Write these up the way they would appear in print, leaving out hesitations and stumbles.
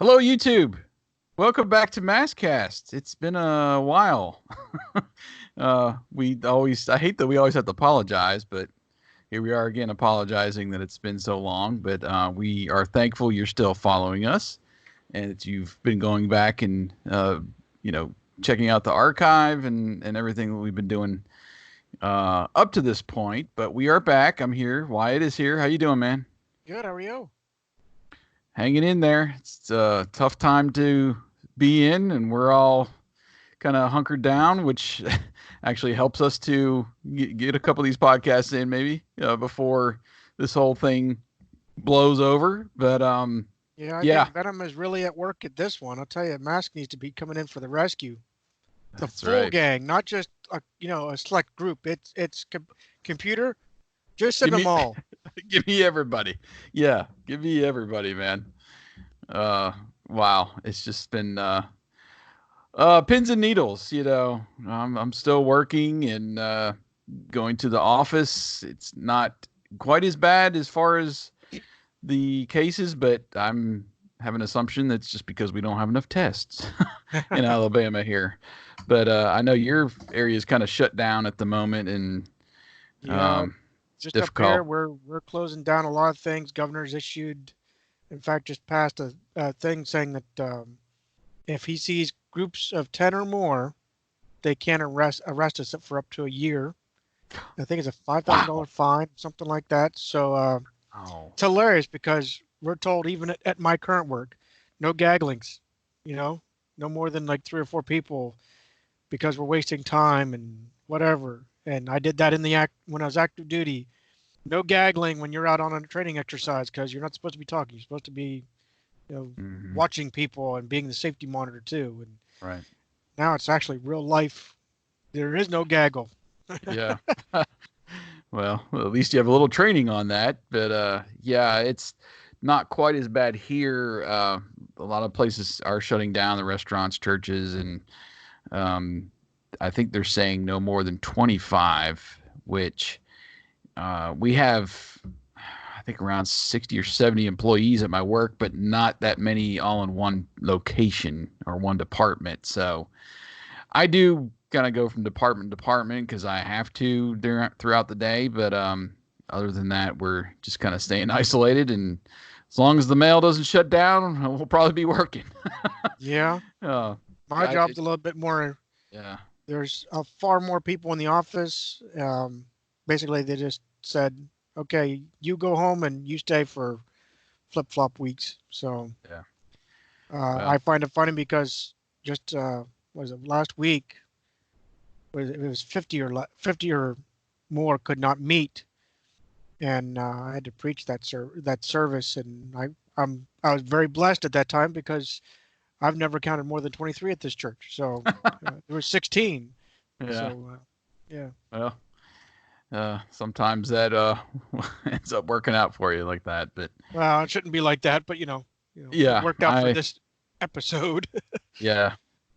Hello, YouTube. Welcome back to MASKast. It's been a while. I hate that we always have to apologize, but here we are again apologizing that it's been so long. But we are thankful you're still following us and that you've been going back and, checking out the archive and everything that we've been doing up to this point. But we are back. I'm here. Wyatt is here. How you doing, man? Good, how are you? Hanging in there. It's a tough time to be in, and we're all kind of hunkered down, which actually helps us to get a couple of these podcasts in maybe before this whole thing blows over. But Yeah, I yeah, think Venom is really at work at this one. I'll tell you, M.A.S.K needs to be coming in for the rescue. The that's full right. gang, not just a select group. It's computer. Just send Give them me, all. give me everybody. Yeah, give me everybody, man. Uh, wow, it's just been pins and needles. I'm still working and going to the office. It's not quite as bad as far as the cases, but I'm have an assumption that's just because we don't have enough tests in Alabama here. But I know your area is kind of shut down at the moment, and Yeah, it's just up here, difficult. we're closing down a lot of things. Governor's issued, in fact, just passed a thing saying that if he sees groups of 10 or more, they can't arrest us for up to a year. I think it's a $5,000 Wow. fine, something like that. So Oh. it's hilarious because we're told even at my current work, no gaglings, you know, no more than like three or four people because we're wasting time and whatever. And I did that in the act when I was active duty. No gaggling when you're out on a training exercise because you're not supposed to be talking. You're supposed to be, you know, Hmm. watching people and being the safety monitor too. And Right. now it's actually real life. There is no gaggle. Yeah. Well, at least you have a little training on that. But yeah, it's not quite as bad here. A lot of places are shutting down the restaurants, churches, and um, I think they're saying no more than 25, which we have, I think, around 60 or 70 employees at my work, but not that many all in one location or one department. So I do kind of go from department to department because I have to throughout the day. But other than that, we're just kind of staying isolated. And as long as the mail doesn't shut down, we'll probably be working. Yeah, uh, my I job's a little bit more. yeah. There's far more people in the office. Basically, they just said, "Okay, you go home and you stay for flip-flop weeks." So Yeah. Well. I find it funny because just was it last week? It was 50 or more could not meet, and I had to preach that service, and I was very blessed at that time because I've never counted more than 23 at this church. So there was 16. Yeah. So yeah. Well. Sometimes that ends up working out for you like that. But Well, it shouldn't be like that, but it yeah, worked out for this episode. yeah,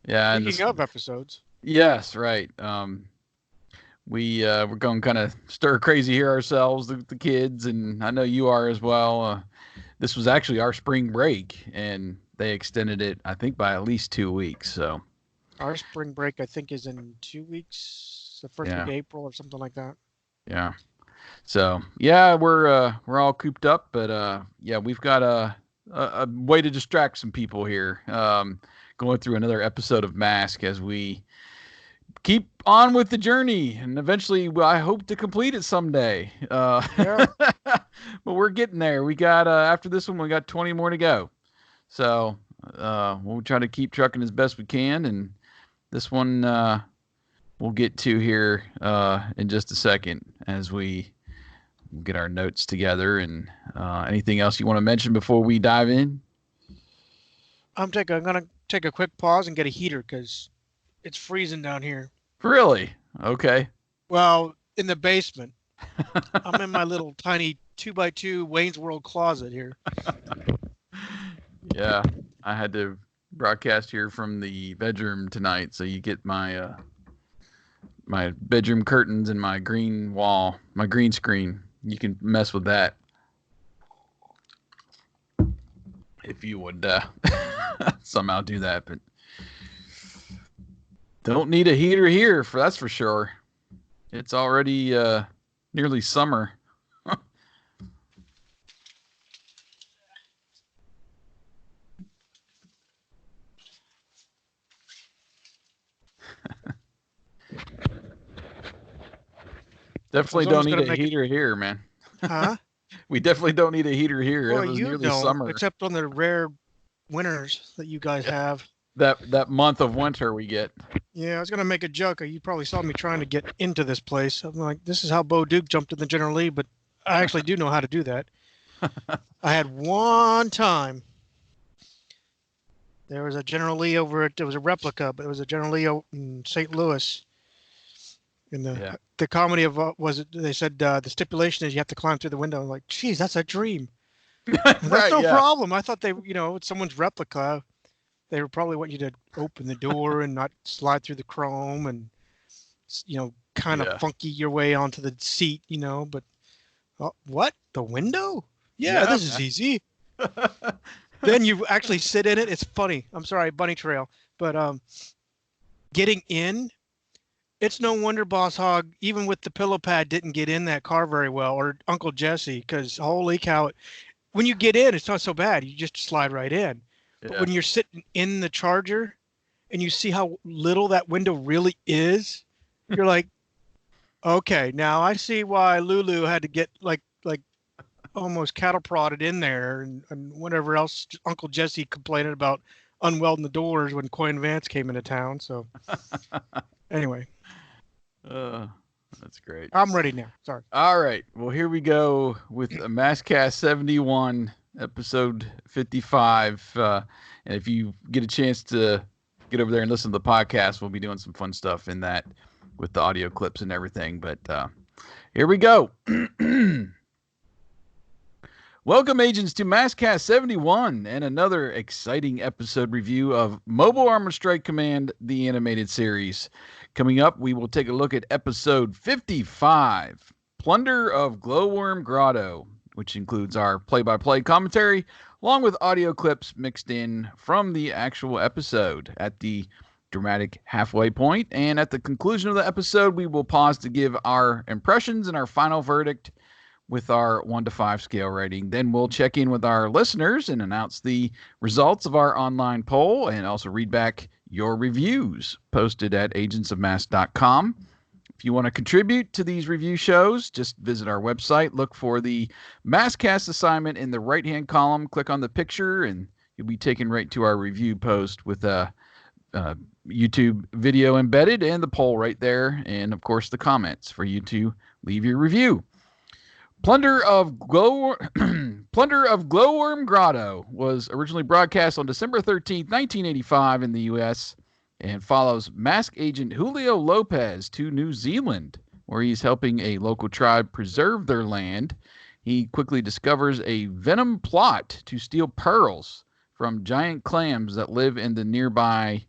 yeah, and Speaking this. of episodes, Yes, right. We're going kind of stir crazy here ourselves, the kids, and I know you are as well. This was actually our spring break, and they extended it, I think, by at least 2 weeks. So our spring break I think is in 2 weeks, the first week yeah, of April or something like that. yeah. So yeah, we're all cooped up, but yeah, we've got a way to distract some people here. Going through another episode of Mask as we keep on with the journey, and eventually, I hope to complete it someday. Yeah. But we're getting there. We got after this one, we got 20 more to go. So we'll try to keep trucking as best we can, and this one we'll get to here in just a second as we get our notes together. And anything else you want to mention before we dive in? I'm gonna take a quick pause and get a heater because it's freezing down here. Really? Okay. Well, in the basement. I'm in my little tiny 2x2 Wayne's World closet here. Yeah, I had to broadcast here from the bedroom tonight, so you get my bedroom curtains and my green wall, my green screen. You can mess with that if you would. somehow do that, but don't need a heater here for that's for sure. It's already nearly summer. I Definitely was don't almost need gonna a make it. heater here, man. Huh? We definitely don't need a heater here. It Well, was you nearly don't, summer. except on the rare winters that you guys Yeah. have. That month of winter we get. Yeah, I was gonna make a joke. You probably saw me trying to get into this place. I'm like, this is how Bo Duke jumped in the General Lee, but I actually do know how to do that. I had one time. There was a General Lee over at. It was a replica, but it was a General Lee in St. Louis. And Yeah. the comedy of was it? They said the stipulation is you have to climb through the window. I'm like, geez, that's a dream. And that's Right, no yeah. problem. I thought it's someone's replica. They would probably want you to open the door and not slide through the chrome and kind of Yeah. funky your way onto the seat, but what? The window? Yeah, Yeah, this is man. easy. Then you actually sit in it. It's funny. I'm sorry, bunny trail, but getting in, it's no wonder Boss Hog, even with the pillow pad, didn't get in that car very well, or Uncle Jesse, because holy cow, when you get in, it's not so bad. You just slide right in. But Yeah. when you're sitting in the Charger and you see how little that window really is, you're like, okay, now I see why Lulu had to get like almost cattle prodded in there and whatever else Uncle Jesse complaining about unwelding the doors when Coin Vance came into town. So anyway, Uh, that's great. I'm ready now. Sorry. All right. Well, here we go with a MASKast 71, episode 55. And if you get a chance to get over there and listen to the podcast, we'll be doing some fun stuff in that with the audio clips and everything. But here we go. Welcome, agents, to MASKast 71 and another exciting episode review of Mobile Armor Strike Command, the animated series. Coming up, we will take a look at episode 55, Plunder of Glowworm Grotto, which includes our play-by-play commentary, along with audio clips mixed in from the actual episode at the dramatic halfway point. And at the conclusion of the episode, we will pause to give our impressions and our final verdict with our 1 to 5 scale rating. Then we'll check in with our listeners and announce the results of our online poll and also read back your reviews posted at agentsofmask.com. If you want to contribute to these review shows, just visit our website, look for the MASKast assignment in the right-hand column, click on the picture, and you'll be taken right to our review post with a YouTube video embedded and the poll right there, and of course the comments for you to leave your review. Plunder of Glowworm Grotto was originally broadcast on December 13th, 1985 in the U.S. and follows mask agent Julio Lopez to New Zealand, where he's helping a local tribe preserve their land. He quickly discovers a venom plot to steal pearls from giant clams that live in a nearby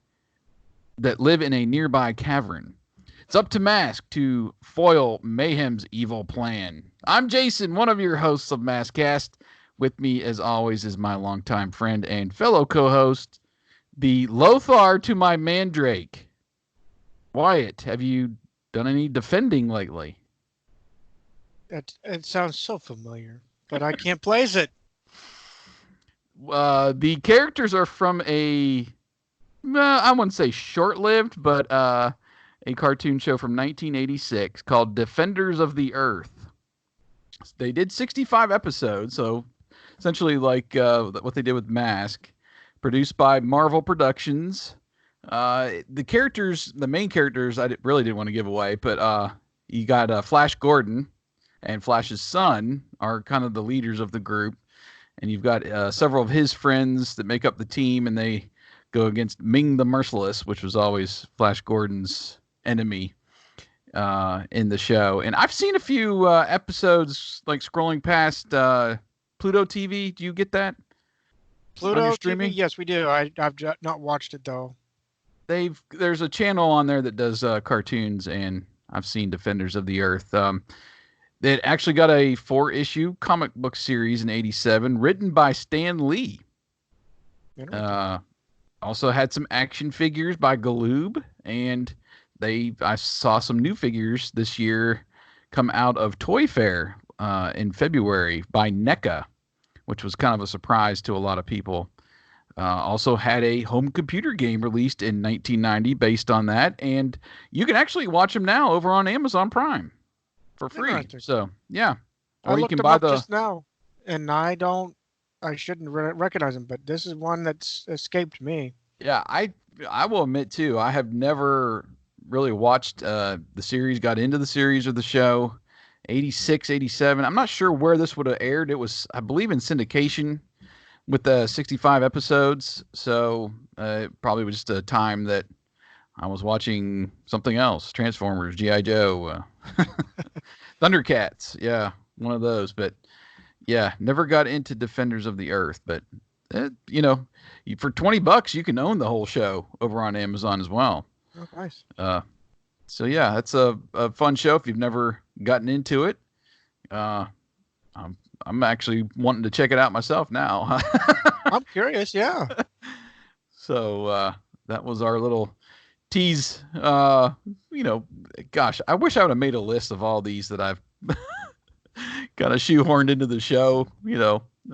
cavern. It's up to M.A.S.K to foil Mayhem's evil plan. I'm Jason, one of your hosts of MASKast. With me, as always, is my longtime friend and fellow co-host, the Lothar to my Mandrake. Wyatt, have you done any defending lately? It sounds so familiar, but I can't place it. The characters are from I wouldn't say short-lived, but a cartoon show from 1986 called Defenders of the Earth. They did 65 episodes, so essentially like what they did with M.A.S.K, produced by Marvel Productions. The main characters, I really didn't want to give away, but you got Flash Gordon and Flash's son are kind of the leaders of the group, and you've got several of his friends that make up the team, and they go against Ming the Merciless, which was always Flash Gordon's enemy in the show. And I've seen a few episodes, like scrolling past Pluto TV. Do you get that on your Pluto TV? streaming? Yes, we do. I've not watched it though. There's a channel on there that does cartoons, and I've seen Defenders of the Earth. It actually got a 4-issue comic book series in '87, written by Stan Lee. Interesting. Uh, Also had some action figures by Galoob, and I saw some new figures this year come out of Toy Fair in February by NECA, which was kind of a surprise to a lot of people. Also had a home computer game released in 1990 based on that, and you can actually watch them now over on Amazon Prime for free. Interesting. So yeah, I or you looked can them buy up the just now, and I shouldn't recognize them, but this is one that's escaped me. yeah. I will admit too, I have never really watched the series, got into the series or the show. 86, 87. I'm not sure where this would have aired. It was, I believe, in syndication with the 65 episodes. So it probably was just a time that I was watching something else, Transformers, GI Joe, Thundercats. Yeah, one of those. But yeah, never got into Defenders of the Earth. But you know, for $20, you can own the whole show over on Amazon as well. Oh, nice. Uh, so yeah, that's a fun show if you've never gotten into it. Uh, I'm actually wanting to check it out myself now. I'm curious. Yeah. So that was our little tease. You know, gosh, I wish I would have made a list of all these that I've kind of shoehorned into the show.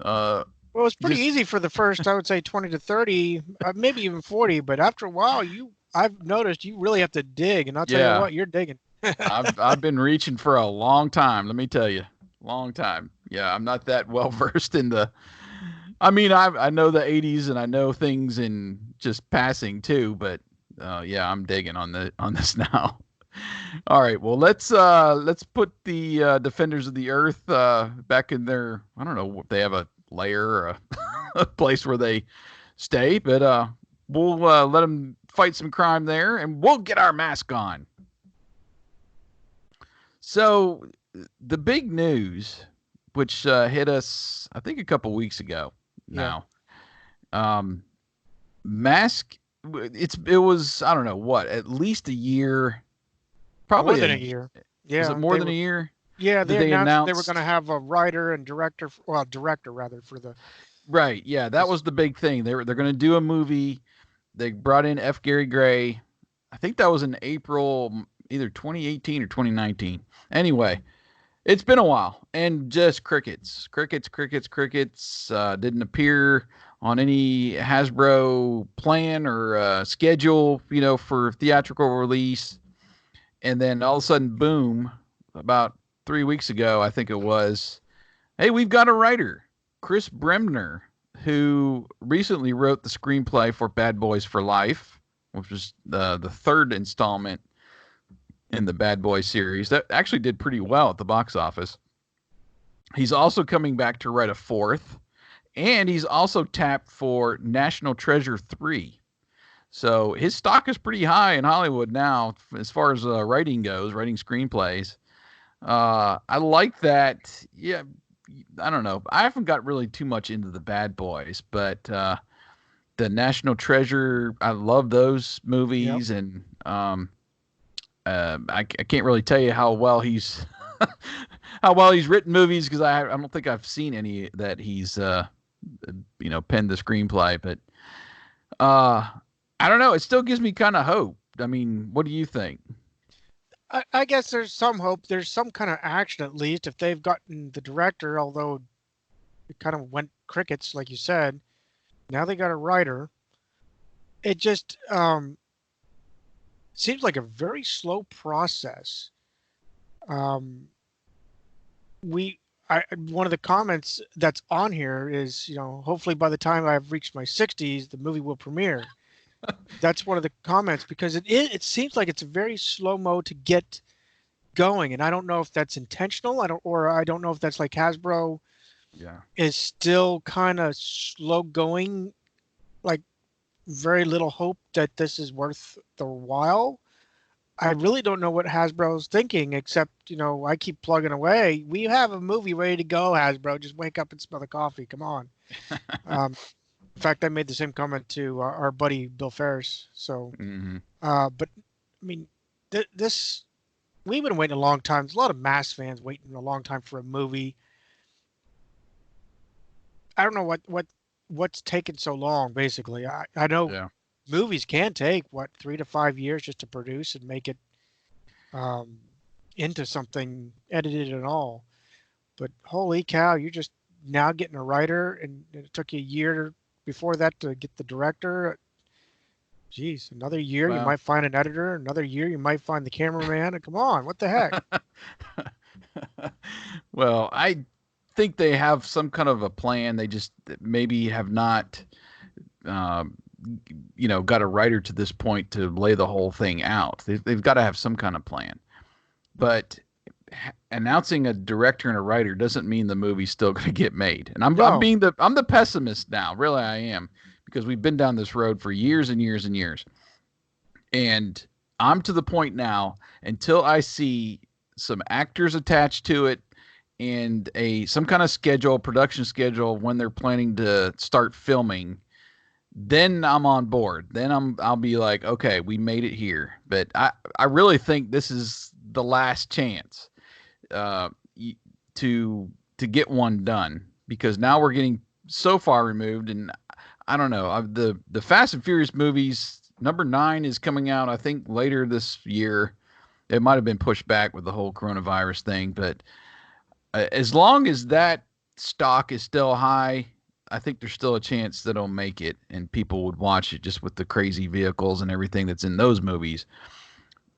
Uh, Well, it's pretty just easy for the first, I would say, 20 to 30, maybe even 40. But after a while, I've noticed you really have to dig, and I'll tell you yeah, what, you're digging. I've been reaching for a long time. Let me tell you, long time. Yeah, I'm not that well versed in the. I mean, I know the '80s and I know things in just passing too, but yeah, I'm digging on this now. All right, well let's put the Defenders of the Earth back in their. I don't know if they have a lair or a place where they stay, but we'll let them fight some crime there, and we'll get our mask on. So the big news, which hit us, I think, a couple weeks ago Yeah. now, um, Mask. It was, I don't know what, at least a year, More probably than a a. year. Was it Yeah, more than a year? yeah, Did they they announced that they were announce? going to have a writer and director, well, director rather for the Right, yeah, that this. was the big thing. They're going to do a movie. They brought in F. Gary Gray. I think that was in April, either 2018 or 2019. Anyway, it's been a while, and just crickets, crickets, crickets, crickets. Didn't appear on any Hasbro plan or schedule, for theatrical release. And then all of a sudden, boom! About 3 weeks ago, I think it was. Hey, we've got a writer, Chris Bremner, who recently wrote the screenplay for Bad Boys for Life, which was the third installment in the Bad Boys series. That actually did pretty well at the box office. He's also coming back to write a fourth, and he's also tapped for National Treasure 3. So his stock is pretty high in Hollywood now as far as writing goes, writing screenplays. I like that. Yeah, I don't know. I haven't got really too much into the Bad Boys, but the National Treasure, I love those Yep. movies, and I can't really tell you how well he's how well he's written movies because I don't think I've seen any that he's penned the screenplay, but uh, I don't know. It still gives me kind of hope. I mean, what do you think? I guess there's some hope. There's some kind of action at least if they've gotten the director, although it kind of went crickets, like you said. Now they got a writer. It just seems like a very slow process. Um, we one of the comments that's on here is, hopefully by the time I've reached my 60s, the movie will premiere. That's one of the comments because it seems like it's a very slow mo to get going, and I don't know if that's intentional. I don't know if that's like Hasbro Yeah. is still kind of slow going, like very little hope that this is worth the while. I really don't know what Hasbro's thinking, except, I keep plugging away. We have a movie ready to go, Hasbro. Just wake up and smell the coffee. Come on. Um, in fact, I made the same comment to our buddy Bill Ferris. So, Mm-hmm. but I mean, this we've been waiting a long time. There's a lot of M.A.S.K fans waiting a long time for a movie. I don't know what's taken so long. Basically, I know Yeah. movies can take what 3 to 5 years just to produce and make it um, into something edited and all. But holy cow, you're just now getting a writer, and it took you a year before that to get the director. Geez, another year you Well, might find an editor. Another year you might find the cameraman. And come on, what the heck? well, I think they have some kind of a plan. They just maybe have not, um, got a writer to this point to lay the whole thing out. They've got to have some kind of plan. But announcing a director and a writer doesn't mean the movie's still going to get made. And No, I'm the pessimist now. Really, I am, because we've been down this road for years and years and years. And I'm to the point now, until I see some actors attached to it and some kind of schedule, production schedule, when they're planning to start filming, then I'm on board. Then I'll be like, okay, we made it here. But I really think this is the last chance uh, to get one done, because now we're getting so far removed. And I don't know, the Fast and Furious movies, number 9 is coming out, I think, later this year. It might have been pushed back with the whole coronavirus thing, but as long as that stock is still high, I think there's still a chance that it'll make it and people would watch it, just with the crazy vehicles and everything that's in those movies.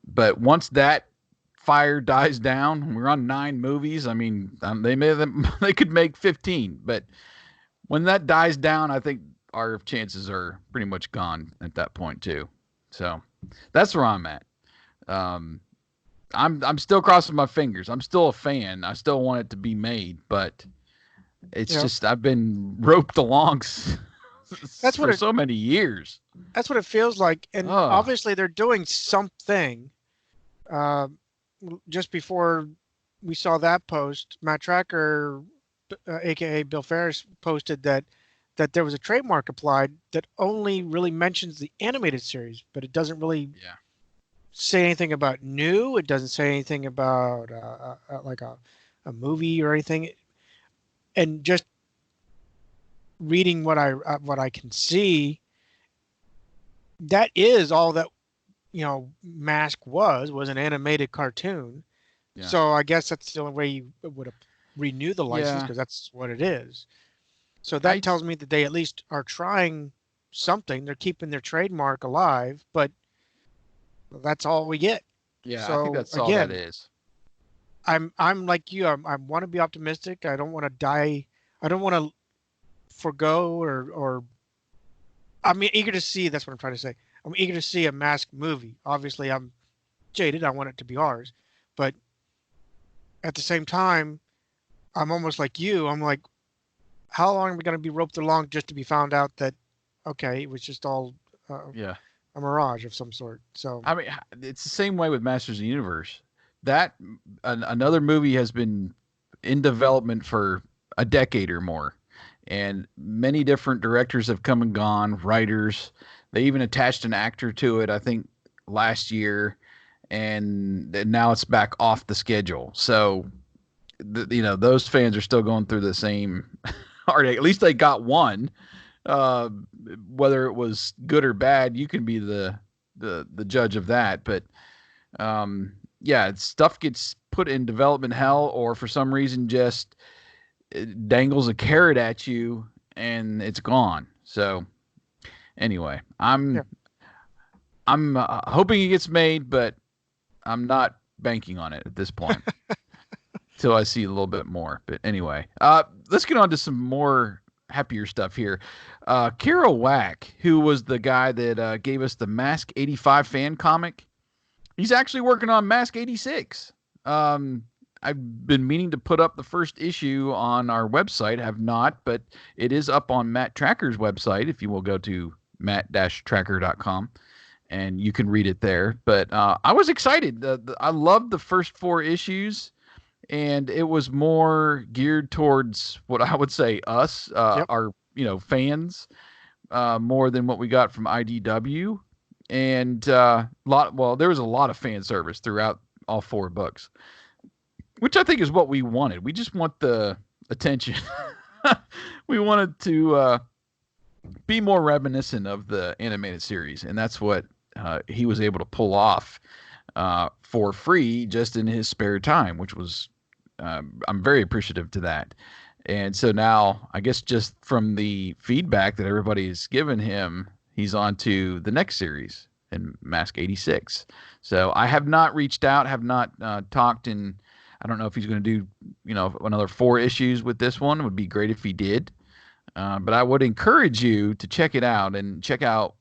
But once that fire dies down, we're on 9 movies. I mean, they could make 15, but when that dies down, I think our chances are pretty much gone at that point too. So that's where I'm at. Um, I'm still crossing my fingers. I'm still a fan. I still want it to be made, but it's yeah, just I've been roped along that's what for it so many years. that's what it feels like. And Oh, obviously they're doing something. Uh, just before we saw that post, Matt Tracker, aka Bill Ferris, posted that there was a trademark applied that only really mentions the animated series, but it doesn't really yeah. say anything about new. It doesn't say anything about like a movie or anything. And just reading what I can see, that is all that Mask was an animated cartoon. Yeah. So I guess that's the only way you would renew the license Yeah. because that's what it is. So that I tells me that they at least are trying something. They're keeping their trademark alive, but that's all we get. yeah, I think So that's all that again, is. I'm like you. I want to be optimistic. I don't want to die. I don't want to forgo or I'm eager to see. That's what I'm trying to say. I'm eager to see a Mask movie. Obviously, I'm jaded. I want it to be ours, but at the same time, I'm almost like you. I'm like, how long are we going to be roped along just to be found out that okay, it was just all Yeah. a mirage of some sort? So I mean, it's the same way with Masters of the Universe. That another movie has been in development for a decade or more, and many different directors have come and gone. Writers, they even attached an actor to it, I think, last year, and now it's back off the schedule. So, those fans are still going through the same heartache. At least they got one. Uh, Whether it was good or bad, you can be the judge of that. But yeah, stuff gets put in development hell, or for some reason just it dangles a carrot at you and it's gone. So anyway, yeah, I'm hoping it gets made, but I'm not banking on it at this point till I see a little bit more. But anyway, let's get on to some more happier stuff here. Kira Whack, who was the guy that gave us the Mask 85 fan comic, he's actually working on Mask 86. I've been meaning to put up the first issue on our website, have not, but it is up on Matt Tracker's website if you will go to matt-tracker.com and you can read it there. But I was excited. I loved the first 4 issues, and it was more geared towards what I would say us, yep. our fans, more than what we got from IDW. And there was a lot of fan service throughout all 4 books, which I think is what we wanted. We just want the attention. We wanted to be more reminiscent of the animated series, and that's what he was able to pull off for free just in his spare time, which was I'm very appreciative to that. And so now, I guess just from the feedback that everybody has given him, he's on to the next series in Mask 86. So I have not reached out, have not talked, and I don't know if he's going to do, another 4 issues with this one. It would be great if he did. But I would encourage you to check it out and check out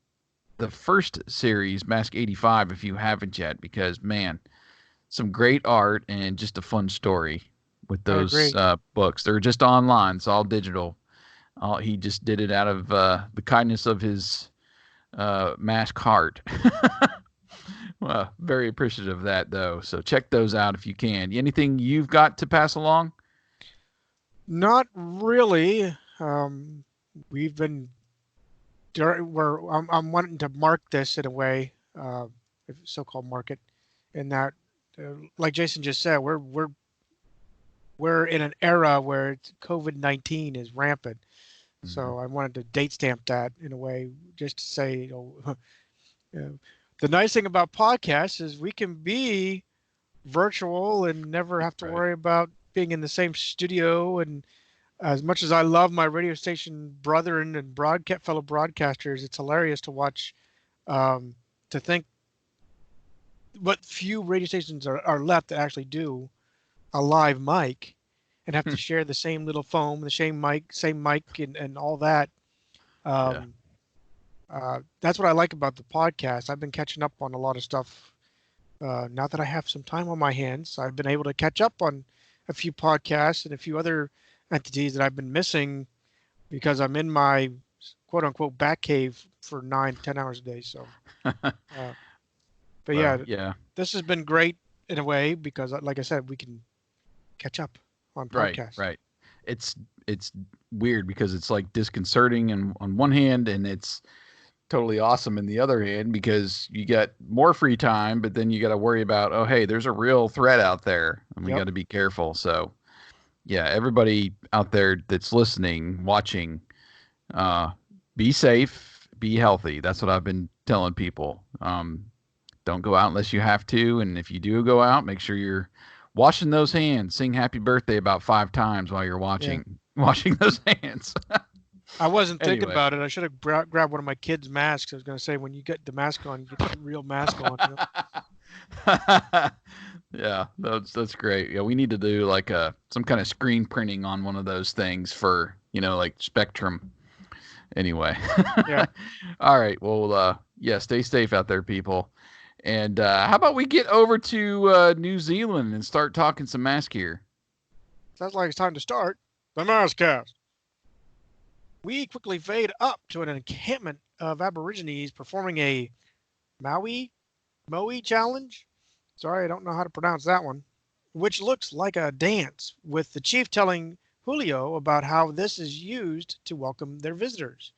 the first series, Mask 85, if you haven't yet, because man, some great art and just a fun story with I those agree. books. They're just online, it's all digital. He just did it out of the kindness of his mask heart. Well, very appreciative of that, though. So check those out if you can. Anything you've got to pass along? Not really. We've been I'm wanting to mark this in a way, so-called market, in that, like Jason just said, we're in an era where COVID-19 is rampant. Mm-hmm. So I wanted to date stamp that in a way, just to say, uh, the nice thing about podcasts is we can be virtual and never have to Right. worry about being in the same studio. And as much as I love my radio station brethren and fellow broadcasters, it's hilarious to watch, um, to think what few radio stations are left that actually do a live mic and have to share the same little foam, the same mic, and all that. Yeah. Um, that's what I like about the podcast. I've been catching up on a lot of stuff. Now that I have some time on my hands, I've been able to catch up on a few podcasts and a few other entities that I've been missing because I'm in my quote unquote back cave for 9, 10 hours a day. So, uh, but Well, yeah, yeah. this has been great in a way because, like I said, we can catch up on Right. podcasts. Right. It's weird because it's like disconcerting and on one hand, and it's totally awesome in the other hand because you get more free time, but then you got to worry about, oh, hey, there's a real threat out there and we Yep. got to be careful. So, yeah, everybody out there that's listening, watching, uh, be safe, be healthy. That's what I've been telling people. Don't go out unless you have to. And if you do go out, make sure you're washing those hands. Sing happy birthday about 5 times while you're Yeah. washing those hands. I wasn't thinking Anyway. about it. I should have grabbed one of my kids' masks. I was going to say, when you get the mask on, you get the real mask on. You know? Yeah, that's great. Yeah, we need to do like some kind of screen printing on one of those things for, like Spectrum. Anyway. Yeah. All right. Well, yeah, stay safe out there, people. And how about we get over to New Zealand and start talking some mask here? Sounds like it's time to start the MASKast. We quickly fade up to an encampment of Aborigines performing a Maui Moe challenge. Sorry, I don't know how to pronounce that one. Which looks like a dance, with the chief telling Julio about how this is used to welcome their visitors.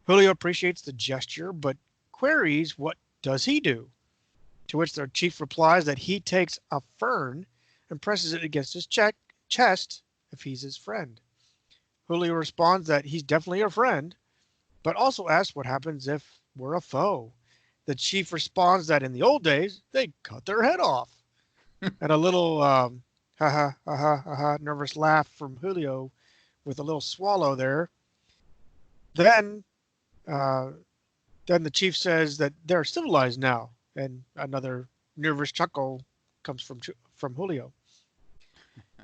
Julio appreciates the gesture, but queries what does he do? To which their chief replies that he takes a fern and presses it against his chest if he's his friend. Julio responds that he's definitely a friend, but also asks what happens if we're a foe. The chief responds that in the old days, they cut their head off. And a little ha ha ha ha ha nervous laugh from Julio with a little swallow there. Then uh, then the chief says that they're civilized now, and another nervous chuckle comes from Julio.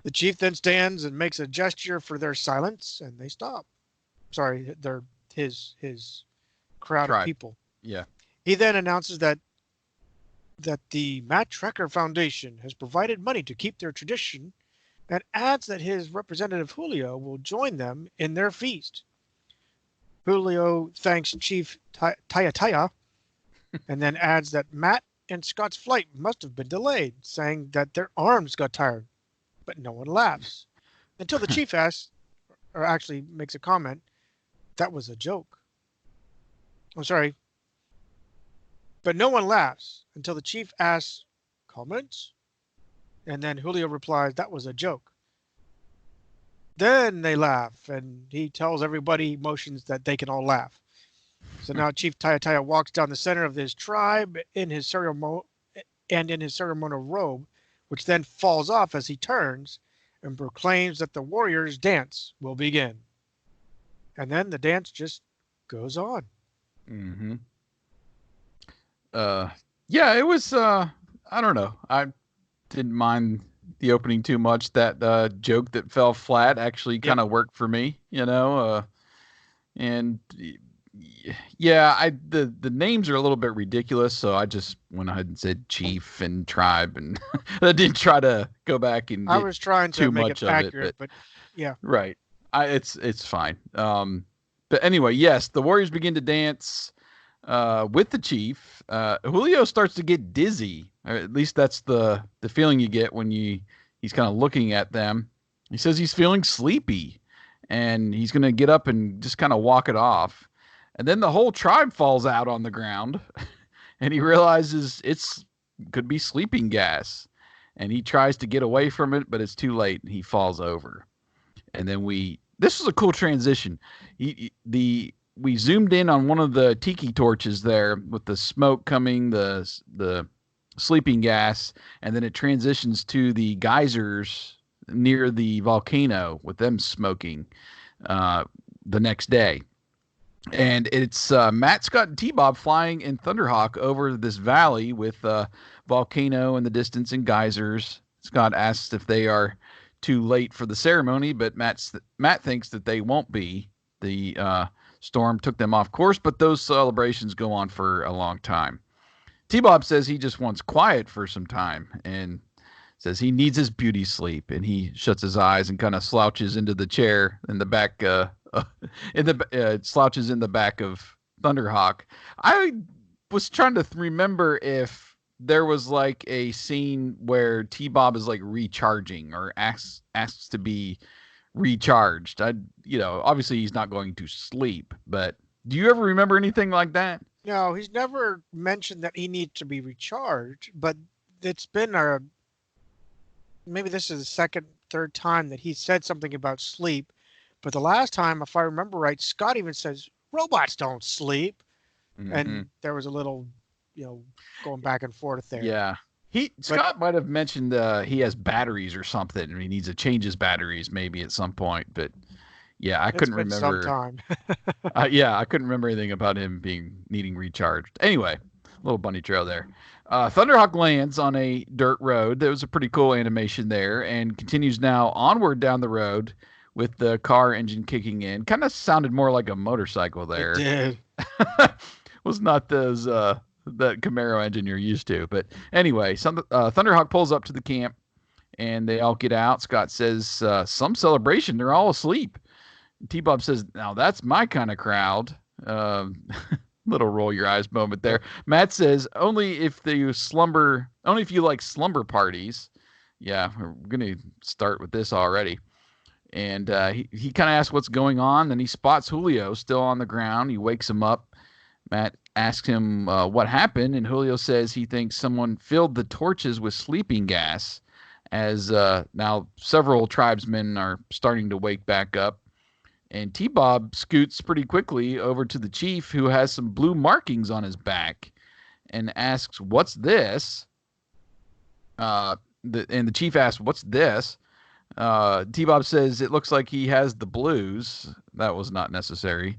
The chief then stands and makes a gesture for their silence, and they stop. Sorry, they're his crowd of Tribe. people. Yeah. He then announces that the Matt Trekker Foundation has provided money to keep their tradition, and adds that his representative Julio will join them in their feast. Julio thanks Chief Taya and then adds that Matt and Scott's flight must have been delayed, saying that their arms got tired, but no one laughs. Until the chief asks, or actually makes a comment, that was a joke. I'm sorry, but no one laughs until the chief asks, comments? And then Julio replies, that was a joke. Then they laugh, and he tells everybody he motions that they can all laugh. So now Chief Taya walks down the center of his tribe in his ceremonial robe, which then falls off as he turns and proclaims that the warriors' dance will begin. And then the dance just goes on. Mm-hmm. Uh, yeah, it was. I don't know. I didn't mind the opening too much. That joke that fell flat actually Yep. kind of worked for me. And yeah, the names are a little bit ridiculous, so I just went ahead and said chief and tribe, and I didn't try to go back and I get was trying to too make it much of it. accurate, But but yeah. right, it's fine. But anyway, yes, the Warriors begin to dance with the chief. Julio starts to get dizzy, or at least that's the feeling you get when he's kind of looking at them. He says he's feeling sleepy, and he's going to get up and just kind of walk it off. And then the whole tribe falls out on the ground, and he realizes it's could be sleeping gas. And he tries to get away from it, but it's too late. He falls over. And then this was a cool transition. We zoomed in on one of the tiki torches there with the smoke coming, the sleeping gas, and then it transitions to the geysers near the volcano with them smoking the next day. And it's Matt, Scott, and T-Bob flying in Thunderhawk over this valley with volcano in the distance and geysers. Scott asks if they are too late for the ceremony, but Matt thinks that they won't be. The storm took them off course, but those celebrations go on for a long time. T-Bob says he just wants quiet for some time and says he needs his beauty sleep, and he shuts his eyes and kind of slouches into the chair in the back slouches in the back of Thunderhawk. I was trying to remember if there was like a scene where T-Bob is like recharging or asks to be recharged. Obviously he's not going to sleep, but do you ever remember anything like that? No, he's never mentioned that he needs to be recharged, but it's been a maybe this is the second, third time that he said something about sleep. But the last time, if I remember right, Scott even says robots don't sleep, Mm-hmm. and there was a little, you know, going back and forth there. Yeah. But Scott might have mentioned he has batteries or something, and he needs to change his batteries maybe at some point. But yeah, I it's couldn't been some remember. time. I couldn't remember anything about him needing recharged. Anyway, little bunny trail there. Thunderhawk lands on a dirt road. There was a pretty cool animation there, and continues now onward down the road with the car engine kicking in. Kind of sounded more like a motorcycle It there. did. Was not those that Camaro engine you're used to. But anyway, Thunderhawk pulls up to the camp, and they all get out. Scott says, "Some celebration. They're all asleep." T-Bob says, "Now that's my kind of crowd." Little roll your eyes moment there. Matt says, "Only if you like slumber parties." Yeah, we're gonna start with this already. And he kind of asks what's going on. Then he spots Julio still on the ground. He wakes him up. Matt asks him what happened, and Julio says he thinks someone filled the torches with sleeping gas, as now several tribesmen are starting to wake back up. And T-Bob scoots pretty quickly over to the chief, who has some blue markings on his back, and asks, "What's this?" And the chief asks, "What's this?" T-Bob says it looks like he has the blues. That was not necessary.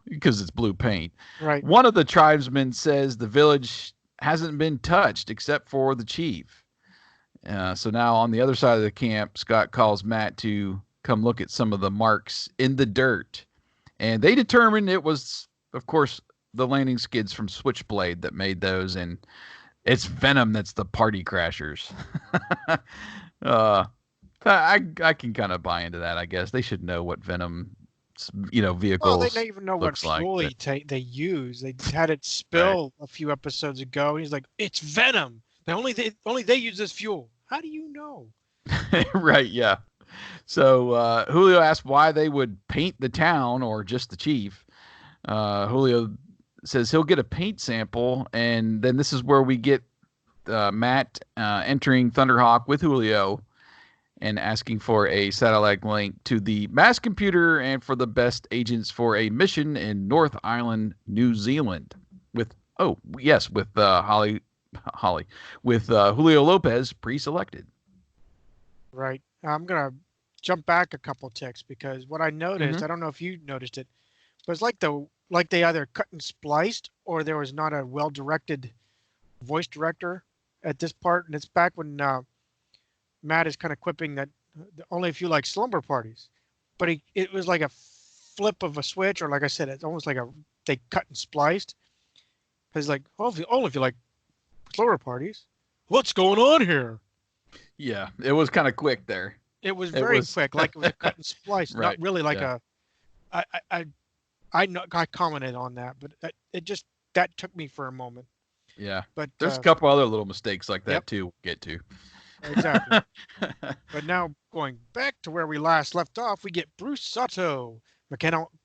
Because it's blue paint. Right. One of the tribesmen says the village hasn't been touched except for the chief. So now on the other side of the camp, Scott calls Matt to come look at some of the marks in the dirt. And they determined it was, of course, the landing skids from Switchblade that made those. And it's V.E.N.O.M that's the party crashers. I can kind of buy into that, I guess. They should know what V.E.N.O.M Well, they vehicles don't even know what looks like. fuel But, they use. They had it right. spill a few episodes ago, and he's like, "It's Venom. Only they use this fuel." How do you know? Right, yeah. So Julio asked why they would paint the town or just the chief. Julio says he'll get a paint sample, and then this is where we get Matt entering Thunderhawk with Julio. and asking for a satellite link to the MASK computer and for the best agents for a mission in North Island, New Zealand. With Holly, with Julio Lopez pre-selected. Right. I'm gonna jump back a couple ticks because what I noticed, Mm-hmm. I don't know if you noticed it, but it's like they either cut and spliced or there was not a well-directed voice director at this part, and it's back when Matt is kind of quipping that only if you like slumber parties, but it was like a flip of a switch, or like I said, it's almost like they cut and spliced. Because like, oh, only if you like slumber parties. What's going on here? Yeah, it was kind of quick there. It was It very was quick, like it was a cut and splice, not right. really like Yeah. a. I I I I commented on that, but it just that took me for a moment. Yeah. But There's a couple other little mistakes like yep, that too. We'll get to. exactly. But now going back to where we last left off, we get Bruce Sato,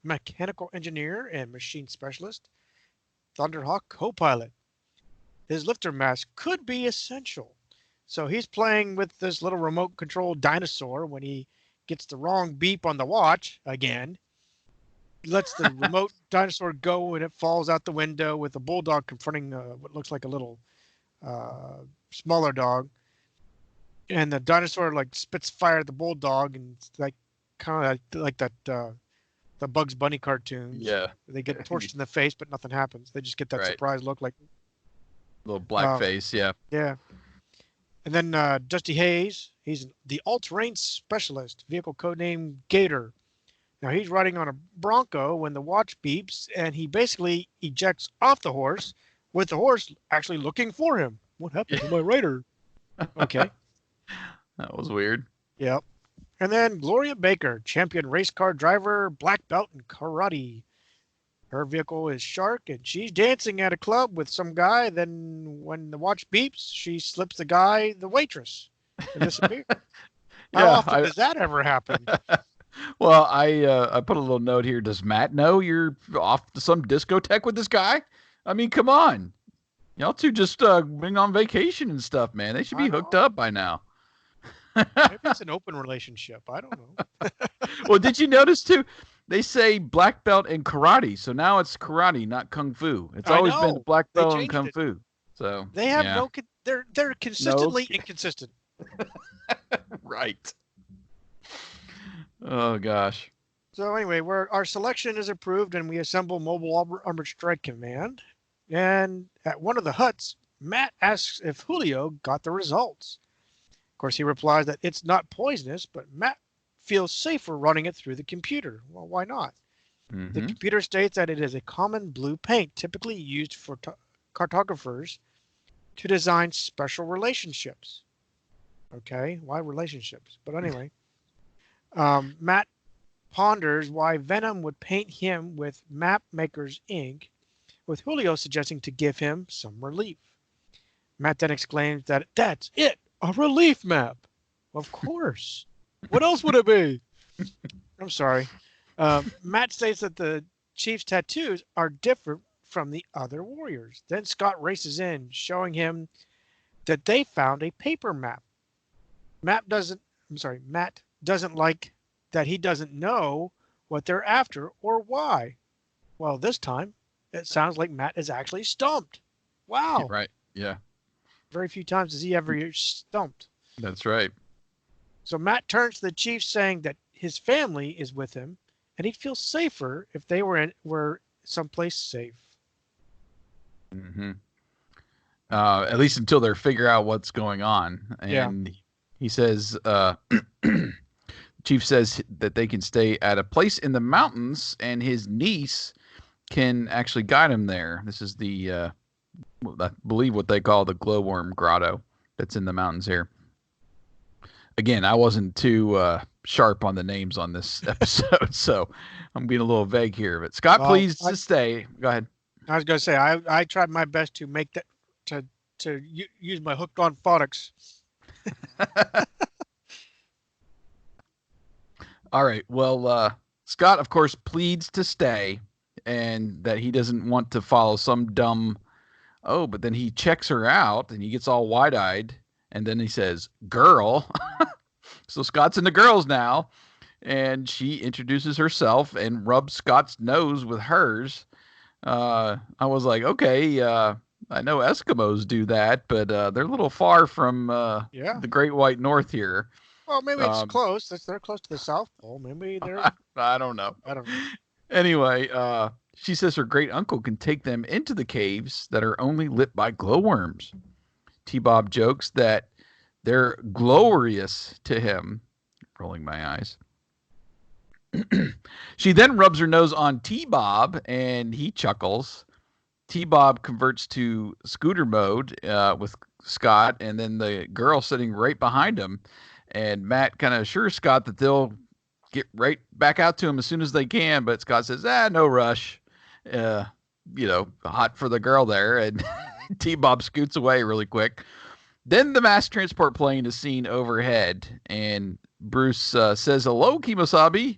mechanical engineer and machine specialist, Thunderhawk co-pilot. His lifter mask could be essential. So he's playing with this little remote controlled dinosaur when he gets the wrong beep on the watch again. Lets the remote dinosaur go and it falls out the window with a bulldog confronting what looks like a little uh, smaller dog. And the dinosaur like spits fire at the bulldog and it's like kind of like that the Bugs Bunny cartoons. Yeah. They get torched in the face, but nothing happens. They just get that Right. surprise look like, Little black uh, face. Yeah. yeah. And then Dusty Hayes, he's the all-terrain specialist, vehicle codename Gator. Now he's riding on a Bronco when the watch beeps, and he basically ejects off the horse, with the horse actually looking for him. What happened to my rider? Okay. That was weird. Yep. And then Gloria Baker, champion race car driver, black belt in karate. Her vehicle is Shark, and she's dancing at a club with some guy. Then, when the watch beeps, she slips the guy, the waitress, and disappears. How Yeah. often does that ever happen? Well, I put a little note here. Does Matt know you're off to some discotheque with this guy? I mean, come on. Y'all two just been on vacation and stuff, man. They should I be hooked know. up by now. Maybe it's an open relationship. I don't know. Well, did you notice too? They say black belt in karate, so now it's karate, not kung fu. It's I always been know. black They belt and changed kung it. fu. So They have yeah, no. They're no, consistently inconsistent. right. Oh gosh. So anyway, our selection is approved, and we assemble Mobile Armored Strike Command. And at one of the huts, Matt asks if Julio got the results. Of course, he replies that it's not poisonous, but Matt feels safer running it through the computer. Well, why not? The Mm-hmm. computer states that it is a common blue paint typically used for cartographers to design special relationships. Okay, why relationships? But anyway, Matt ponders why Venom would paint him with map maker's ink, with Julio suggesting to give him some relief. Matt then exclaims that that's it, a relief map. Of course. What else would it be? I'm sorry. Matt states that the Chief's tattoos are different from the other warriors. Then Scott races in, showing him that they found a paper map. Matt doesn't like that he doesn't know what they're after or why. Well, this time it sounds like Matt is actually stumped. Wow. Right. Yeah, Very few times does he ever stumped. that's right. So Matt turns to the chief saying that his family is with him and he'd feel safer if they were someplace safe. Mm-hmm. At least until they figure out what's going on. Yeah. And he says, Chief says that they can stay at a place in the mountains, and his niece can actually guide him there. This is the, I believe, what they call the Glowworm Grotto that's in the mountains here. Again, I wasn't too sharp on the names on this episode, so I'm being a little vague here. But Scott, Well, please to stay. Go ahead. I was going to say I tried my best to make that use my hooked on phonics. All right. Well, Scott, of course, pleads to stay and that he doesn't want to follow some dumb. Oh, but then he checks her out and he gets all wide eyed. And then he says, girl. So Scott's in the girls now, and she introduces herself and rubs Scott's nose with hers. I was like, okay, I know Eskimos do that, but they're a little far from Yeah. the Great White North here. Well, maybe it's Um, close. They're close to the South Pole. Maybe they're. I don't know. I don't know. Anyway, she says her great uncle can take them into the caves that are only lit by glowworms. T Bob jokes that they're glorious to him, rolling my eyes. She then rubs her nose on T Bob and he chuckles. T Bob converts to scooter mode with Scott, and then the girl sitting right behind him. And Matt kind of assures Scott that they'll get right back out to him as soon as they can. But Scott says, no rush. Hot for the girl there. And T Bob scoots away really quick. Then the mass transport plane is seen overhead, and Bruce says, hello, Kimosabi.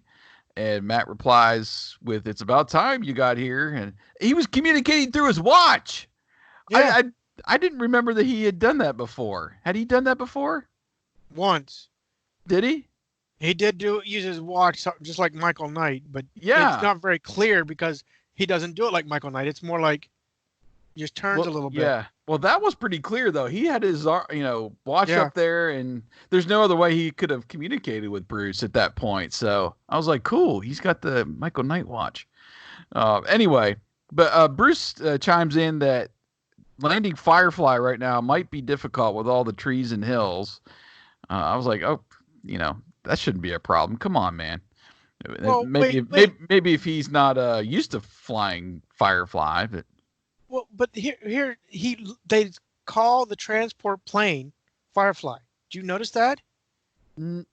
And Matt replies with, it's about time you got here. And he was communicating through his watch. Yeah. I didn't remember that he had done that before. Had he done that before? Once. Did he? He did use his watch just like Michael Knight, but Yeah. it's not very clear because he doesn't do it like Michael Knight. It's more like just turns a little bit. Yeah. Well, that was pretty clear though. He had his watch up there, and there's no other way he could have communicated with Bruce at that point. So I was like, cool. He's got the Michael Knight watch. Anyway, but Bruce chimes in that landing Firefly right now might be difficult with all the trees and hills. I was like, oh, that shouldn't be a problem. Come on, man. Well, maybe maybe if he's not used to flying Firefly, but. Well, but here they call the transport plane Firefly. Do you notice that? No,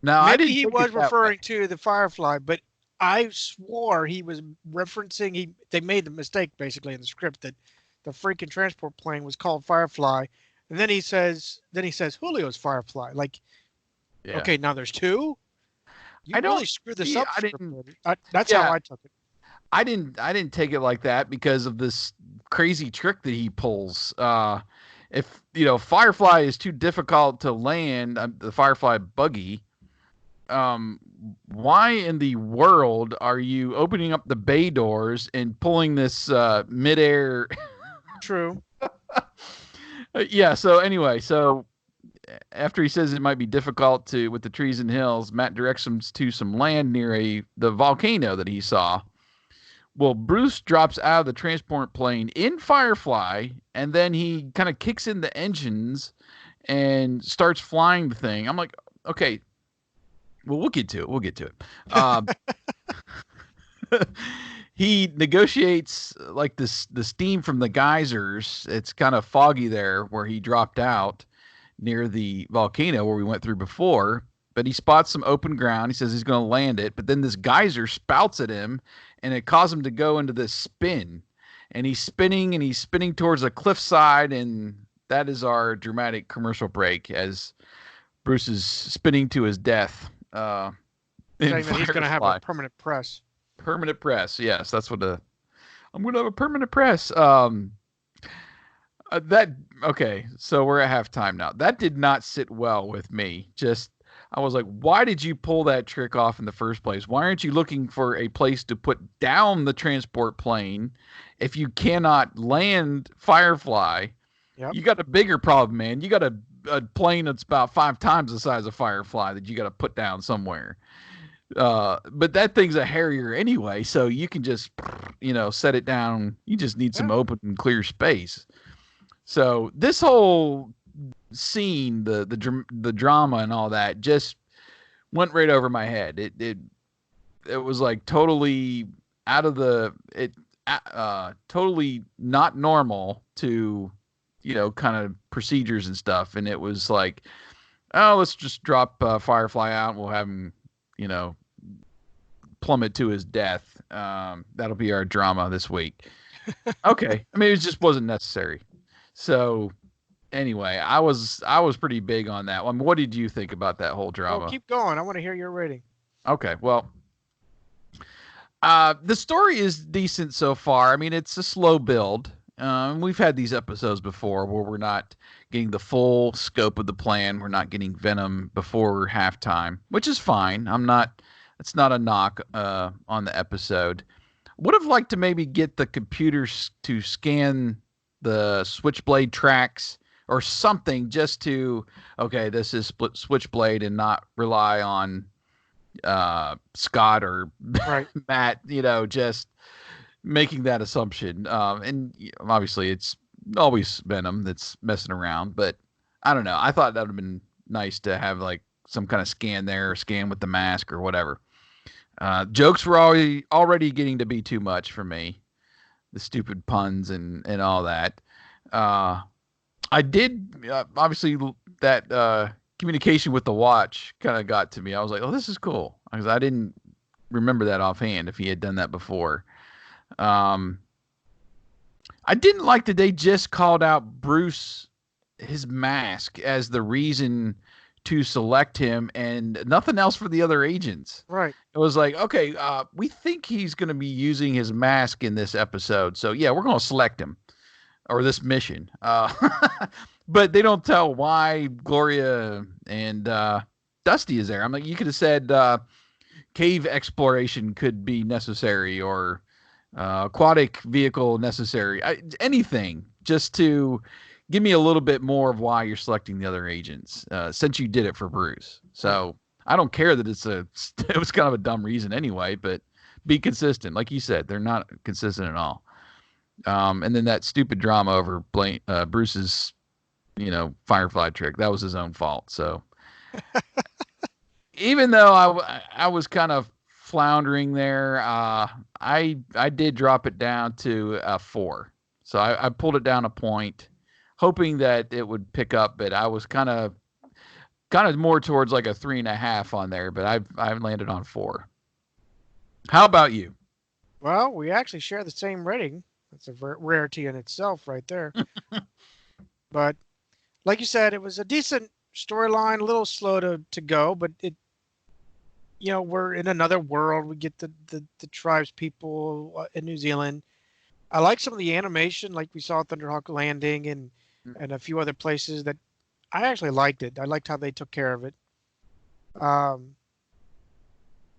Maybe I didn't. He was referring to the Firefly, but I swore he was referencing. They made the mistake basically in the script that the freaking transport plane was called Firefly, and then he says Julio's Firefly. Like, yeah. Okay, now there's two. You really screwed this up. That's Yeah. how I took it. I didn't take it like that because of this crazy trick that he pulls. If Firefly is too difficult to land, the Firefly buggy. Why in the world are you opening up the bay doors and pulling this midair? True. Yeah. So anyway, after he says it might be difficult with the trees and hills, Matt directs him to some land near the volcano that he saw. Well, Bruce drops out of the transport plane in Firefly, and then he kind of kicks in the engines and starts flying the thing. I'm like, okay, well, we'll get to it. He negotiates like the steam from the geysers. It's kind of foggy there where he dropped out near the volcano where we went through before. But he spots some open ground. He says he's going to land it. But then this geyser spouts at him, and it caused him to go into this spin. And he's spinning towards a cliffside. And that is our dramatic commercial break as Bruce is spinning to his death. Saying that he's going to have a permanent press. Permanent press. Yes, that's what I'm going to have a permanent press. Okay, so we're at halftime now. That did not sit well with me. I was like, why did you pull that trick off in the first place? Why aren't you looking for a place to put down the transport plane if you cannot land Firefly? Yep. You got a bigger problem, man. You got a plane that's about 5 times the size of Firefly that you got to put down somewhere. But that thing's a Harrier anyway, so you can just, set it down. You just need some open and clear space. So this whole scene, the drama and all that, just went right over my head. It was like totally out of totally not normal to, kind of procedures and stuff. And it was like, oh, let's just drop Firefly out and we'll have him, plummet to his death. That'll be our drama this week. Okay. I mean, it just wasn't necessary. So anyway, I was pretty big on that one. What did you think about that whole drama? Well, keep going. I want to hear your rating. Okay. Well, the story is decent so far. I mean, it's a slow build. We've had these episodes before where we're not getting the full scope of the plan. We're not getting Venom before halftime, which is fine. I'm not. It's not a knock on the episode. Would have liked to maybe get the computers to scan the Switchblade tracks or something just to, okay, this is split Switchblade and not rely on Scott or Right. Matt, just making that assumption. And obviously it's always Venom that's messing around, but I don't know. I thought that would have been nice to have like some kind of scan there, or scan with the mask or whatever. Jokes were already getting to be too much for me. The stupid puns and all that. Uh, I did obviously that communication with the watch kind of got to me. I was like, oh, this is cool, because I didn't remember that offhand if he had done that before. Um, I didn't like that they just called out Bruce, his mask, as the reason to select him and nothing else for the other agents. Right. It was like, okay, we think he's going to be using his mask in this episode. So, yeah, we're going to select him, or this mission. But they don't tell why Gloria and Dusty is there. I'm like, you could have said cave exploration could be necessary, or aquatic vehicle necessary. Anything just to give me a little bit more of why you're selecting the other agents, since you did it for Bruce. So I don't care that it was kind of a dumb reason anyway, but be consistent. Like you said, they're not consistent at all. And then that stupid drama over Bruce's, Firefly trick, that was his own fault. So even though I was kind of floundering there, I did drop it down to a 4. So I pulled it down a point, hoping that it would pick up, but I was kind of more towards like a 3.5 on there, but I've landed on 4. How about you? Well, we actually share the same rating. That's a rarity in itself, right there. But like you said, it was a decent storyline, a little slow to go, but we're in another world. We get the tribes people in New Zealand. I like some of the animation, like we saw at Thunderhawk Landing and a few other places that I actually liked it. I liked how they took care of it.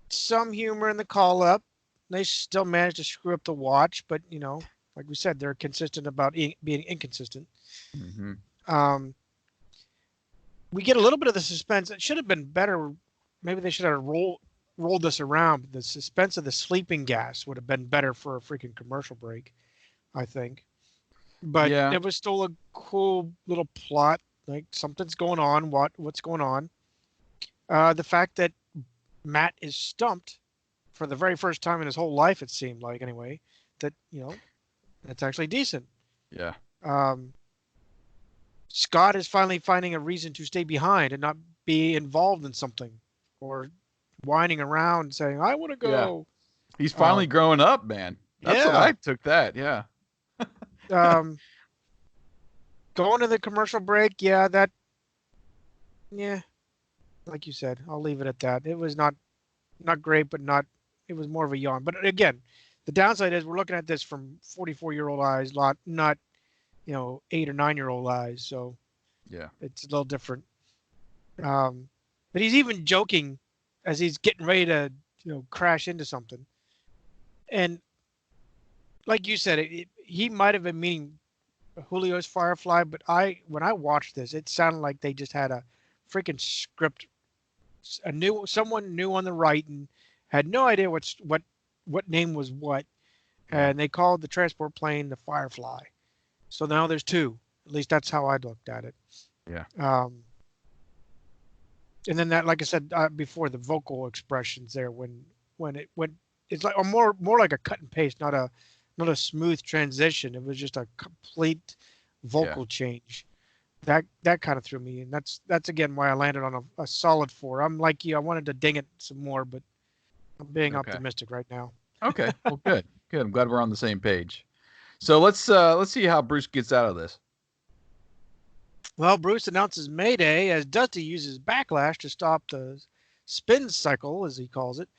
Some humor in the call up. They still managed to screw up the watch, but like we said, they're consistent about being inconsistent. Mm-hmm. We get a little bit of the suspense. It should have been better. Maybe they should have rolled this around. The suspense of the sleeping gas would have been better for a freaking commercial break, I think. But Yeah. it was still a cool little plot. Like something's going on. What's going on? The fact that Matt is stumped for the very first time in his whole life, it seemed like anyway, that that's actually decent. Yeah. Scott is finally finding a reason to stay behind and not be involved in something, or whining around saying, I want to go. Yeah. He's finally growing up, man. That's what I took that. Yeah. Going to the commercial break. Yeah. Like you said, I'll leave it at that. It was not great, but it was more of a yawn. But again, the downside is we're looking at this from 44-year-old eyes, not 8 or 9-year-old eyes. So yeah, it's a little different. But he's even joking as he's getting ready to, crash into something. And like you said, he might have been meaning Julio's Firefly, but when I watched this, it sounded like they just had a freaking script. Someone new on the writing had no idea what name was what, and they called the transport plane the Firefly. So now there's 2. At least that's how I looked at it. Yeah. And then that, like I said before, the vocal expressions there when it's like more like a cut and paste, not a smooth transition. It was just a complete vocal change. That kind of threw me, and that's again why I landed on a solid 4. I'm like you, I wanted to ding it some more, but I'm being optimistic right now. Okay, well, good. I'm glad we're on the same page. So let's see how Bruce gets out of this. Well, Bruce announces Mayday as Dusty uses Backlash to stop the spin cycle, as he calls it,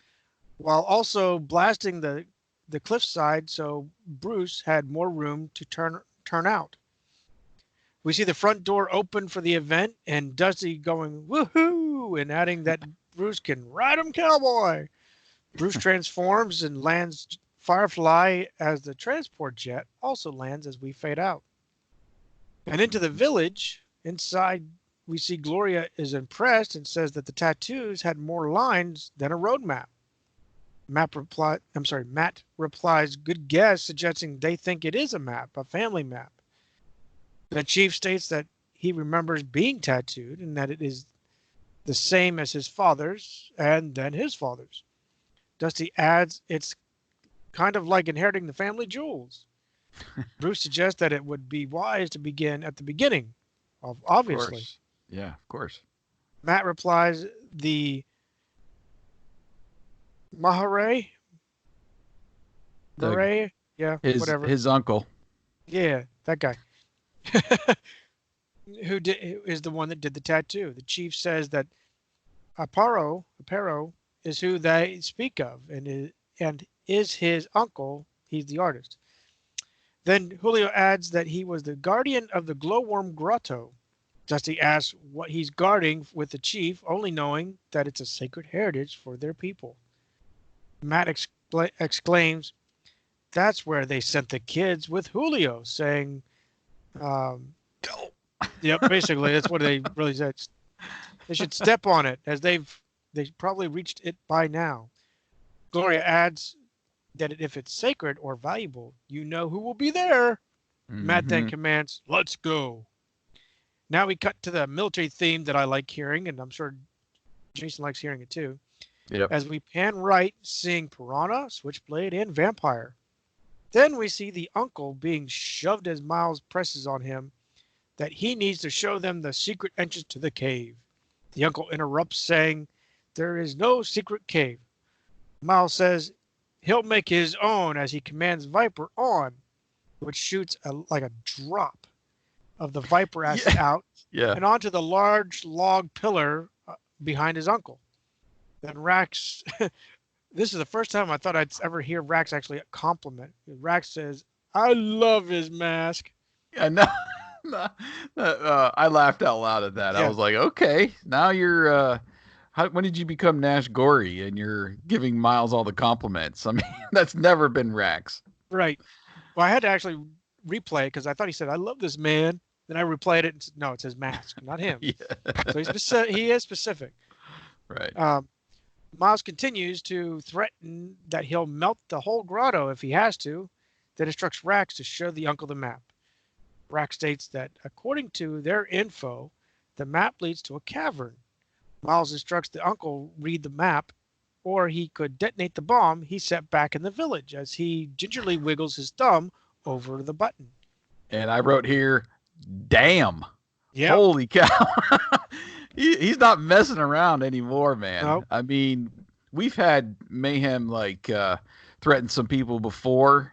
while also blasting the the cliffside, so Bruce had more room to turn out. We see the front door open for the event and Dusty going woohoo and adding that Bruce can ride him cowboy. Bruce transforms and lands Firefly as the transport jet also lands as we fade out. And into the village, inside we see Gloria is impressed and says that the tattoos had more lines than a road map. Matt replies, good guess, suggesting they think it is a map, a family map. The chief states that he remembers being tattooed and that it is the same as his father's and then his father's. Dusty adds, it's kind of like inheriting the family jewels. Bruce suggests that it would be wise to begin at the beginning, obviously. Of course. Yeah, of course. Matt replies, the Mahare, Murray, yeah, whatever. His uncle. Yeah, that guy. Who is the one that did the tattoo. The chief says that Aparo is who they speak of and is his uncle. He's the artist. Then Julio adds that he was the guardian of the Glowworm Grotto. Dusty asks what he's guarding with the chief, only knowing that it's a sacred heritage for their people. Matt exclaims, that's where they sent the kids with Julio, saying, yep, basically, that's what they really said. They should step on it, as they probably reached it by now. Gloria adds that if it's sacred or valuable, you know who will be there. Matt then commands, let's go. Now we cut to the military theme that I like hearing, and I'm sure Jason likes hearing it too. Yep. As we pan right, seeing Piranha, Switchblade, and Vampire. Then we see the uncle being shoved as Miles presses on him that he needs to show them the secret entrance to the cave. The uncle interrupts, saying, there is no secret cave. Miles says he'll make his own as he commands Viper on, which shoots like a drop of the Viper acid out and onto the large log pillar behind his uncle. Then Rax, this is the first time I thought I'd ever hear Rax actually compliment. Rax says, I love his mask. Yeah, no, I laughed out loud at that. Yeah. I was like, okay, now you're, when did you become Nash Gory and you're giving Miles all the compliments? I mean, that's never been Rax. Right. Well, I had to actually replay it because I thought he said, I love this man. Then I replayed it and said, no, it says mask, not him. Yeah. So he is specific. Right. Miles continues to threaten that he'll melt the whole grotto if he has to, then instructs Rax to show the uncle the map. Rax states that according to their info, the map leads to a cavern. Miles instructs the uncle read the map, or he could detonate the bomb he set back in the village as he gingerly wiggles his thumb over the button. And I wrote here, damn. Yep. Holy cow. He's not messing around anymore, man. Nope. I mean, we've had Mayhem threaten some people before,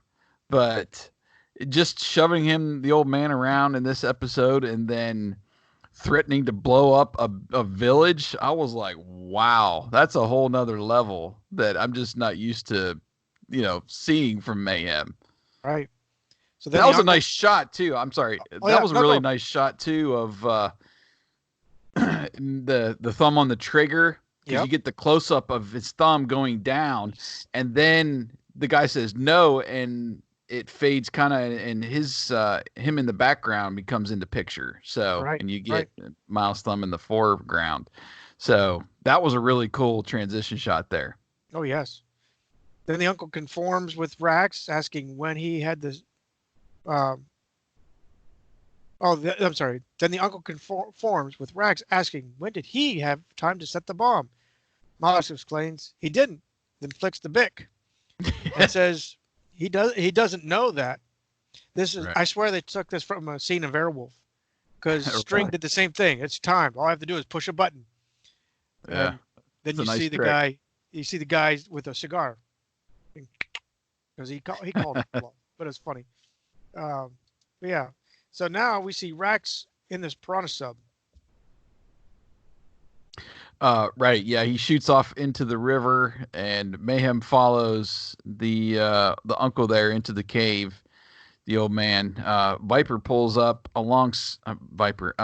but just shoving the old man around in this episode and then threatening to blow up a village, I was like, wow, that's a whole nother level that I'm just not used to, seeing from Mayhem. Right. So that was a nice shot too. I'm sorry. That was a really nice shot too of the thumb on the trigger, because you get the close up of his thumb going down, and then the guy says no, and it fades kind of, and his him in the background becomes in the picture. So and you get Miles' thumb in the foreground. So that was a really cool transition shot there. Oh yes. Then the uncle conforms with Rax, asking when he had this. I'm sorry. Then the uncle conforms with Rax, asking when did he have time to set the bomb. Miles explains he didn't. Then flicks the bic and says he doesn't know that. This is I swear they took this from a scene of Airwolf, because String did the same thing. It's time. All I have to do is push a button. Yeah. And then you see the guy. You see the guy with a cigar. Because he called it bluff, but it's funny. But yeah. So now we see Rax in this Piranha sub. Right. Yeah, he shoots off into the river, and Mayhem follows the uncle there into the cave. The old man. Viper pulls up along. Viper.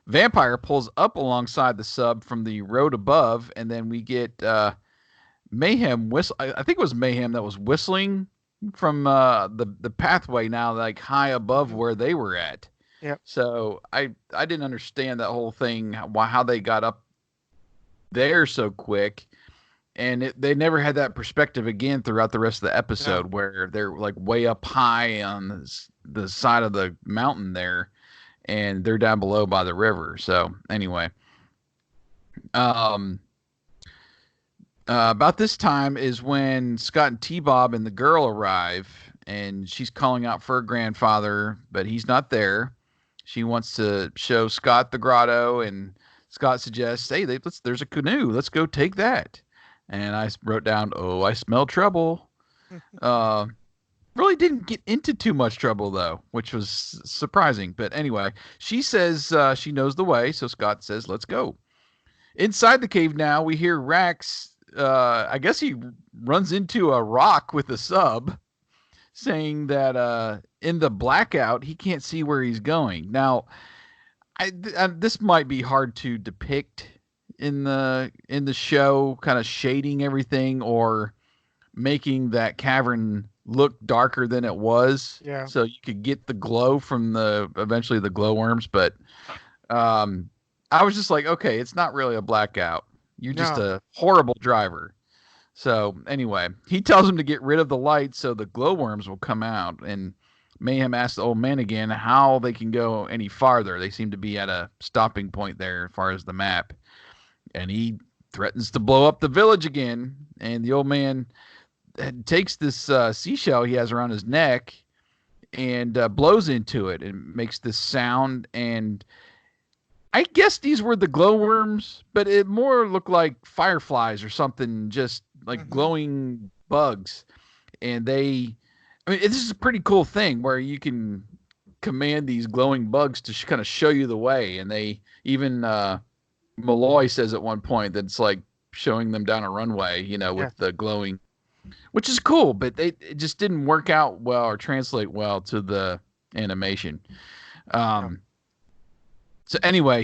Vampire pulls up alongside the sub from the road above, and then we get Mayhem whistle. I think it was Mayhem that was whistling from the pathway now, like high above Hmm. where they were at. Yep. So I didn't understand that whole thing, how they got up there so quick, and they never had that perspective again throughout the rest of the No. episode where they're like way up high on the side of the mountain there, and they're down below by the river. So anyway, um, about this time is when Scott and T-Bob and the girl arrive, and she's calling out for her grandfather, but he's not there. She wants to show Scott the grotto, and Scott suggests, "Hey, there's a canoe. Let's go take that." And I wrote down, "Oh, I smell trouble." Uh, really didn't get into too much trouble though, which was surprising. But anyway, she says she knows the way, so Scott says, "Let's go." Inside the cave now, we hear Rax. I guess he runs into a rock with a sub, saying that in the blackout he can't see where he's going. Now, this might be hard to depict in the show, kind of shading everything or making that cavern look darker than it was, Yeah. so you could get the glow from the eventually the glowworms. But um, I was just like, okay, it's not really a blackout. You're just No. a horrible driver. So anyway, he tells him to get rid of the light so the glowworms will come out. And Mayhem asks the old man again how they can go any farther. They seem to be at a stopping point there as far as the map. And he threatens to blow up the village again. And the old man takes this seashell he has around his neck and blows into it and makes this sound. And I guess these were the glowworms, but it more looked like fireflies or something, just like Hmm. glowing bugs. And I mean, this is a pretty cool thing where you can command these glowing bugs to kind of show you the way. And they even, Malloy says at one point that it's like showing them down a runway, Yeah. with the glowing, which is cool, but it just didn't work out well or translate well to the animation. No. Um, so anyway,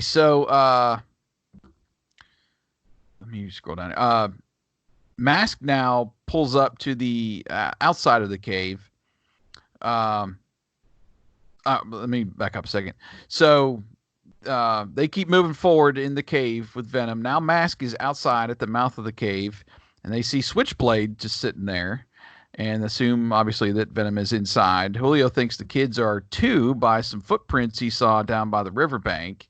let me scroll down. M.A.S.K now pulls up to the outside of the cave. Um, Let me back up a second. So they keep moving forward in the cave with Venom. Now M.A.S.K is outside at the mouth of the cave, and they see Switchblade just sitting there, and assume obviously that Venom is inside. Julio thinks the kids are two by some footprints he saw down by the riverbank.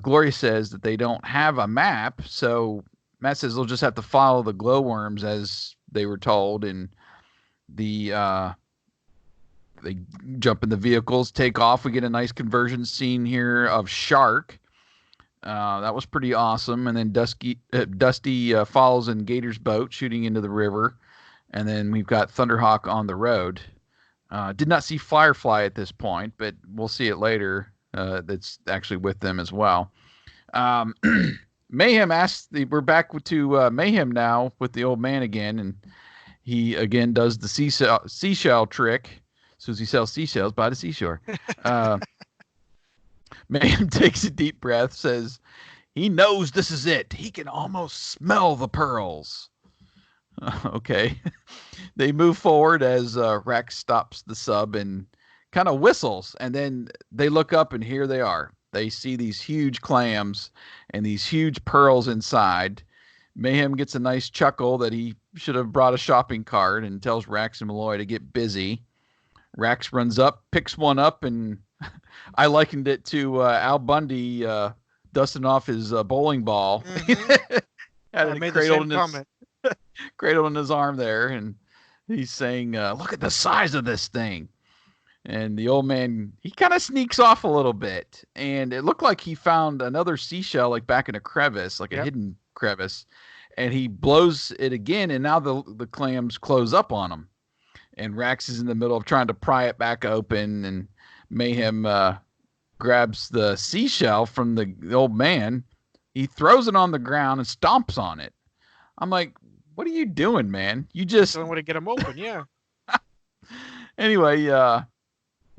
Gloria says that they don't have a map, so Matt says they'll just have to follow the glowworms as they were told, and they jump in the vehicles, take off. We get a nice conversion scene here of Shark. That was pretty awesome. And then Dusty follows in Gator's boat, shooting into the river. And then we've got Thunderhawk on the road. Did not see Firefly at this point, but we'll see it later. That's actually with them as well. Um, Mayhem asks, we're back to Mayhem now with the old man again, and he again does the seashell trick. Susie sells seashells by the seashore. Uh, Mayhem takes a deep breath, says he knows this is it. He can almost smell the pearls. Okay. They move forward as Rex stops the sub and kind of whistles. And then they look up, and here they are. They see these huge clams and these huge pearls inside. Mayhem gets a nice chuckle that he should have brought a shopping cart and tells Rax and Malloy to get busy. Rax runs up, picks one up, and I likened it to Al Bundy dusting off his bowling ball. Hmm. Had I it made the same cradled comment. in his arm there, and he's saying, "Look at the size of this thing." And the old man, he kind of sneaks off a little bit, and it looked like he found another seashell, like back in a crevice, like a Yep. hidden crevice, and he blows it again, and now the clams close up on him, and Rax is in the middle of trying to pry it back open, and Mayhem grabs the seashell from the old man, He throws it on the ground and stomps on it. I'm like, what are you doing, man? You just Don't want to get them open. Yeah. anyway.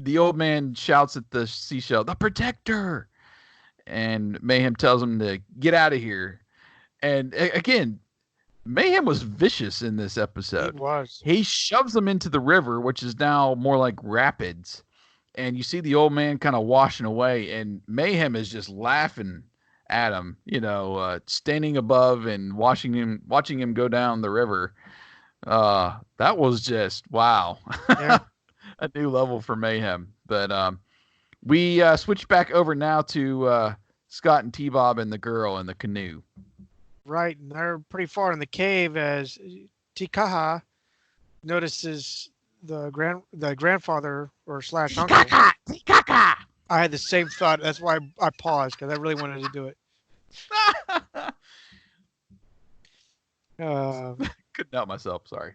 The old man shouts at the seashell, "The protector!" And Mayhem tells him to get out of here. And again, Mayhem was vicious in this He episode. was. He shoves them into the river, which is now more like rapids. And you see the old man kind of washing away, and Mayhem is just laughing at him, standing above and watching him go down the river. That was just wow. Yeah. A new level for Mayhem. But we switch back over now to Scott and T-Bob and the girl in the canoe. Right. And they're pretty far in the cave as Tikaha notices the grandfather or slash uncle. Tikaka! I had the same thought. That's why I paused, because I really wanted to do it. Couldn't help myself. Sorry.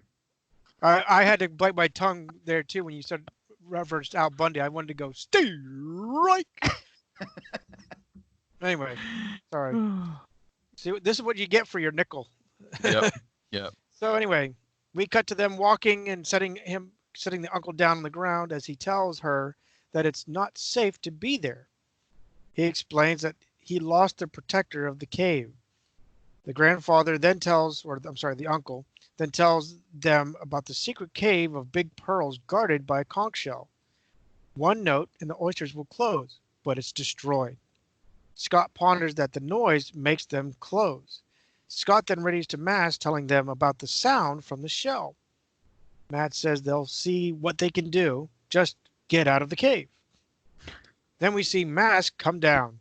I had to bite my tongue there too when you said referenced Al Bundy. I wanted to go strike. Anyway, sorry. See, this is what you get for your nickel. Yep. Yep. So anyway, we cut to them walking and setting the uncle down on the ground as he tells her that it's not safe to be there. He explains that he lost the protector of the cave. The grandfather then the uncle then tells them about the secret cave of big pearls guarded by a conch shell. One note and the oysters will close, but it's destroyed. Scott ponders that the noise makes them close. Scott then readies to M.A.S.K, telling them about the sound from the shell. Matt says they'll see what they can do. Just get out of the cave. Then we see M.A.S.K come down.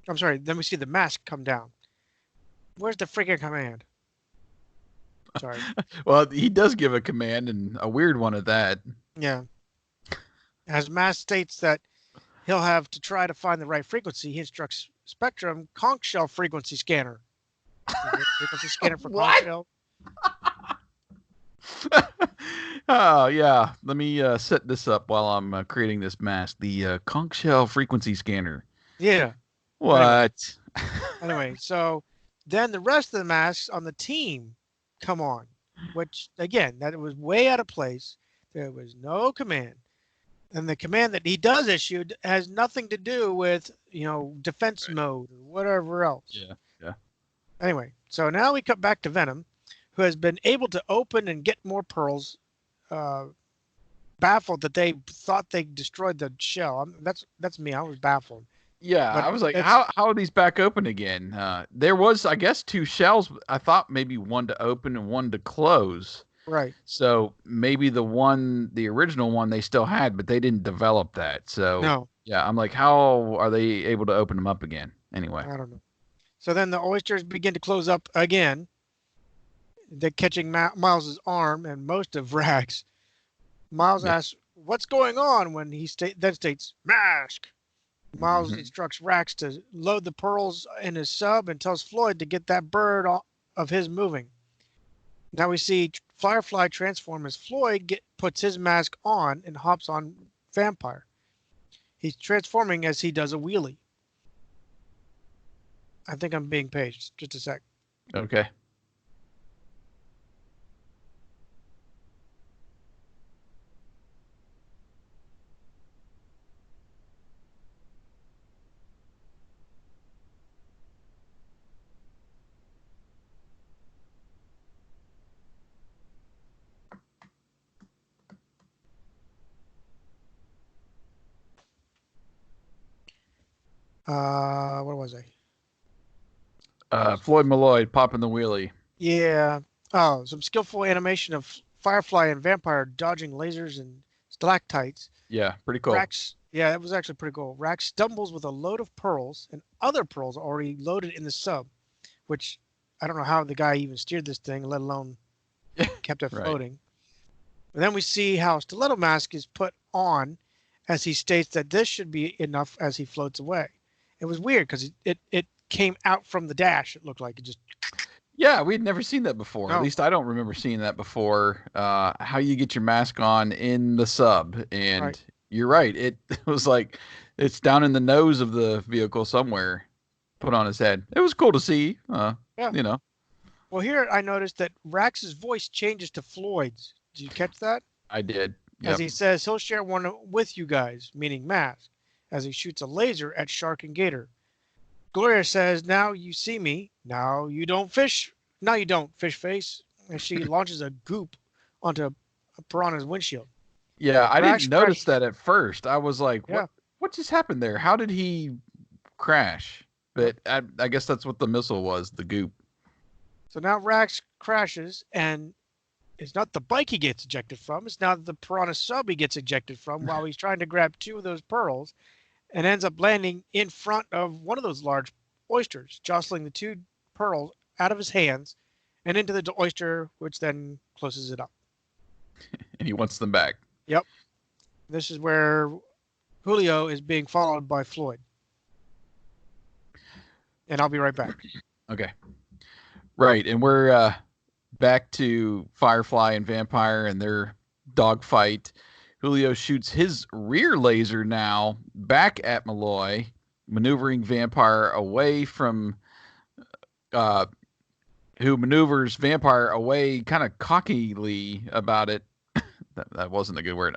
Then we see the M.A.S.K come down. Where's the freaking command? Sorry. Well, he does give a command, and a weird one at that. Yeah. As M.A.S.K states that he'll have to try to find the right frequency, he instructs Spectrum conch shell frequency scanner. Frequency scanner for conch shell. Oh, yeah. Let me set this up while I'm creating this mask. The conch shell frequency scanner. Yeah. What? Anyway, so then the rest of the masks on the team come on, which, again, that was way out of place. There was no command. And the command that he does issue has nothing to do with, defense mode or whatever else. Yeah, yeah. Anyway, so now we cut back to V.E.N.O.M, who has been able to open and get more pearls, baffled that they thought they destroyed the shell. That's me. I was baffled. Yeah, But I was like, how are these back open again? There was, I guess, 2 shells. I thought maybe one to open and one to close. Right. So maybe the original one they still had, but they didn't develop that. So No. yeah, I'm like, how are they able to open them up again? Anyway. I don't know. So then the oysters begin to close up again. They're catching Miles's arm and most of Rax. Miles asks, "What's going on?" When he then states, "M.A.S.K." Miles instructs Rax to load the pearls in his sub and tells Floyd to get that bird of his moving. Now we see Firefly transform as Floyd puts his mask on and hops on Vampire. He's transforming as he does a wheelie. I think I'm being paged. Just a sec. Okay. What was I? Floyd Malloy popping the wheelie. Yeah. Oh, some skillful animation of Firefly and Vampire dodging lasers and stalactites. Yeah, pretty cool. Yeah, it was actually pretty cool. Rax stumbles with a load of pearls and other pearls already loaded in the sub, which I don't know how the guy even steered this thing, let alone kept it floating. And then we see how Stiletto Mask is put on as he states that this should be enough as he floats away. It was weird because it came out from the dash. It looked like it just... Yeah, we'd never seen that before. No. At least I don't remember seeing that before. How you get your mask on in the sub. And you're right. It was like it's down in the nose of the vehicle somewhere. put on his head. It was cool to see. Yeah. You know, Well, here I noticed that Rax's voice changes to Floyd's. Did you catch that? I did. As Yep. he says he'll share one with you guys, meaning M.A.S.K, as he shoots a laser at Shark and Gator. Gloria says, "Now you see me. Now you don't fish. Now you don't, fish face." And she launches a goop onto a piranha's windshield. Yeah, I Rax didn't notice crashes. that at first. I was like, Yeah. what just happened there? How did he crash?" Yep. But I guess that's what the missile was, the goop. So now Rax crashes, and it's not the bike he gets ejected from. It's now the piranha sub he gets ejected from while he's trying to grab two of those pearls, and ends up landing in front of one of those large oysters, jostling the two pearls out of his hands and into the oyster, which then closes it up. And he wants them back. Yep. This is where Julio is being followed by Floyd. And I'll be right back. Okay. Right, and we're back to Firefly and Vampire and their dogfight. Julio shoots his rear laser now back at Malloy, maneuvering Vampire away from who maneuvers Vampire away kind of cockily about it. that wasn't a good word.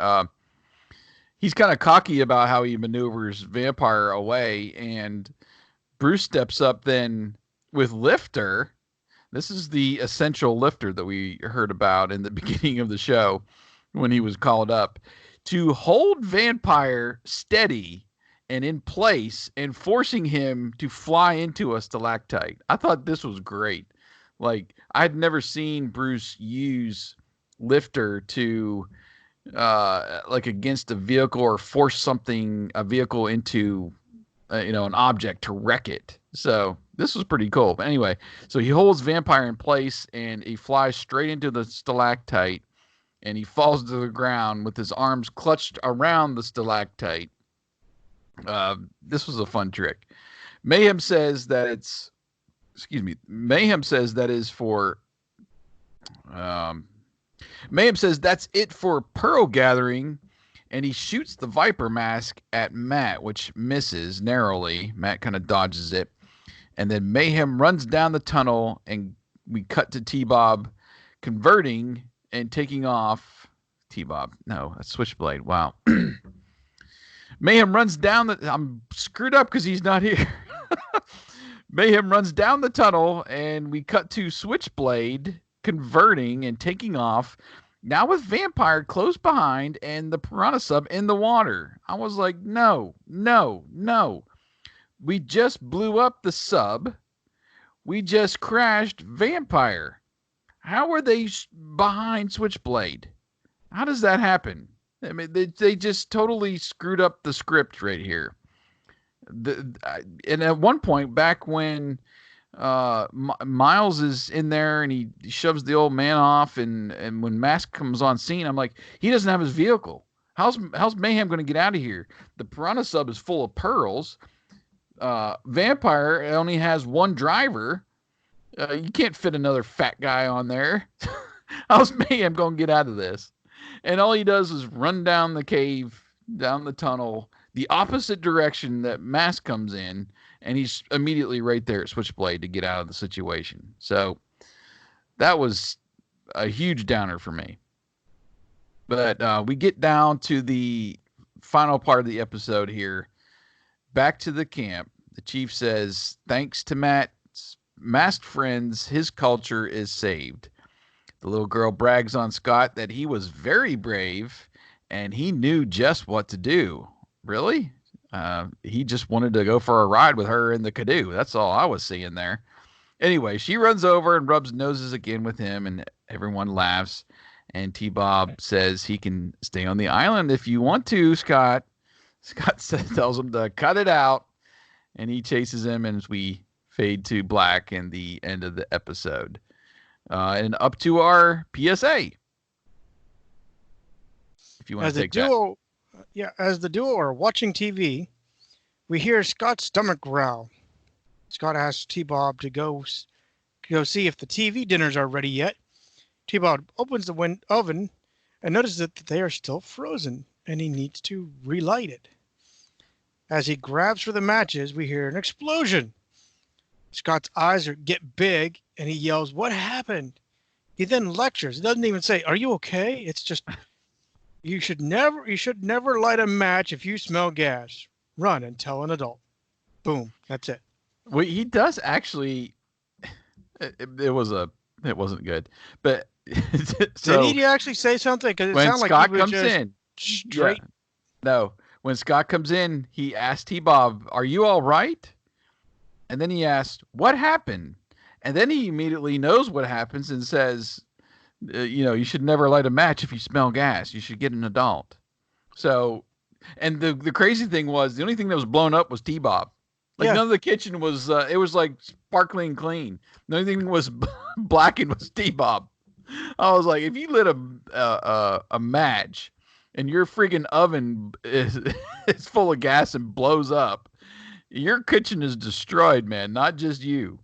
He's kind of cocky about how he maneuvers Vampire away, and Bruce steps up then with Lifter. This is the essential lifter that we heard about in the beginning of the show when he was called up to hold Vampire steady and in place and forcing him to fly into a stalactite. I thought this was great. Like, I'd never seen Bruce use lifter to like against a vehicle or force a vehicle into an object to wreck it. So this was pretty cool. But anyway, so he holds Vampire in place and he flies straight into the stalactite and he falls to the ground with his arms clutched around the stalactite. This was a fun trick. Mayhem says that it's, Mayhem says that is for, Mayhem says that's it for pearl gathering, and he shoots the Viper mask at Matt, which misses narrowly. Matt kind of dodges it. And then Mayhem runs down the tunnel, and we cut to T-Bob converting and taking off. T-Bob. No, that's Switchblade. Wow. Mayhem runs down the... I'm screwed up because he's not here. Mayhem runs down the tunnel, and we cut to Switchblade converting and taking off. Now with Vampire close behind and the Piranha sub in the water. I was like, no. We just blew up the sub. We just crashed Vampire. How are they behind Switchblade? How does that happen? I mean, they just totally screwed up the script right here. And at one point, back when Miles is in there and he shoves the old man off, and when M.A.S.K comes on scene, I'm like, he doesn't have his vehicle. How's Mayhem going to get out of here? The Piranha sub is full of pearls. Vampire only has one driver. You can't fit another fat guy on there. How's Mayhem going to get out of this? And all he does is run down the cave, down the tunnel, the opposite direction that M.A.S.K comes in, and he's immediately right there at Switchblade to get out of the situation. So that was a huge downer for me. But we get down to the final part of the episode here. Back to the camp. The chief says, thanks to Matt's masked friends, his culture is saved. The little girl brags on Scott that he was very brave and he knew just what to do. Really? He just wanted to go for a ride with her in the canoe. That's all I was seeing there. Anyway, she runs over and rubs noses again with him, and everyone laughs. And T-Bob says he can stay on the island if you want to, Scott. Scott tells him to cut it out, and he chases him as we fade to black in the end of the episode. And up to our PSA. If you want to take that. Yeah, as the duo are watching TV, we hear Scott's stomach growl. Scott asks T-Bob to go see if the TV dinners are ready yet. T-Bob opens the oven and notices that they are still frozen, and he needs to relight it. As he grabs for the matches, we hear an explosion. Scott's eyes get big, and he yells, "What happened?" He then lectures. He doesn't even say, "Are you okay?" It's just, you should never light a match if you smell gas. Run and tell an adult. Boom. That's it. Well, he does actually. It was a. It wasn't good, but Did so he actually say something? Because it when sounded like he Scott was comes just in, yeah, straight. no, when Scott comes in, he asked T-Bob, "Are you all right?" And then he asked, "What happened?" And then he immediately knows what happens and says, you should never light a match if you smell gas. You should get an adult. So, and the crazy thing was the only thing that was blown up was T-Bob. Like Yeah. none of the kitchen was. It was like sparkling clean. The only thing that was blackened was T-Bob. I was like, if you lit a match and your freaking oven is full of gas and blows up, your kitchen is destroyed, man. Not just you.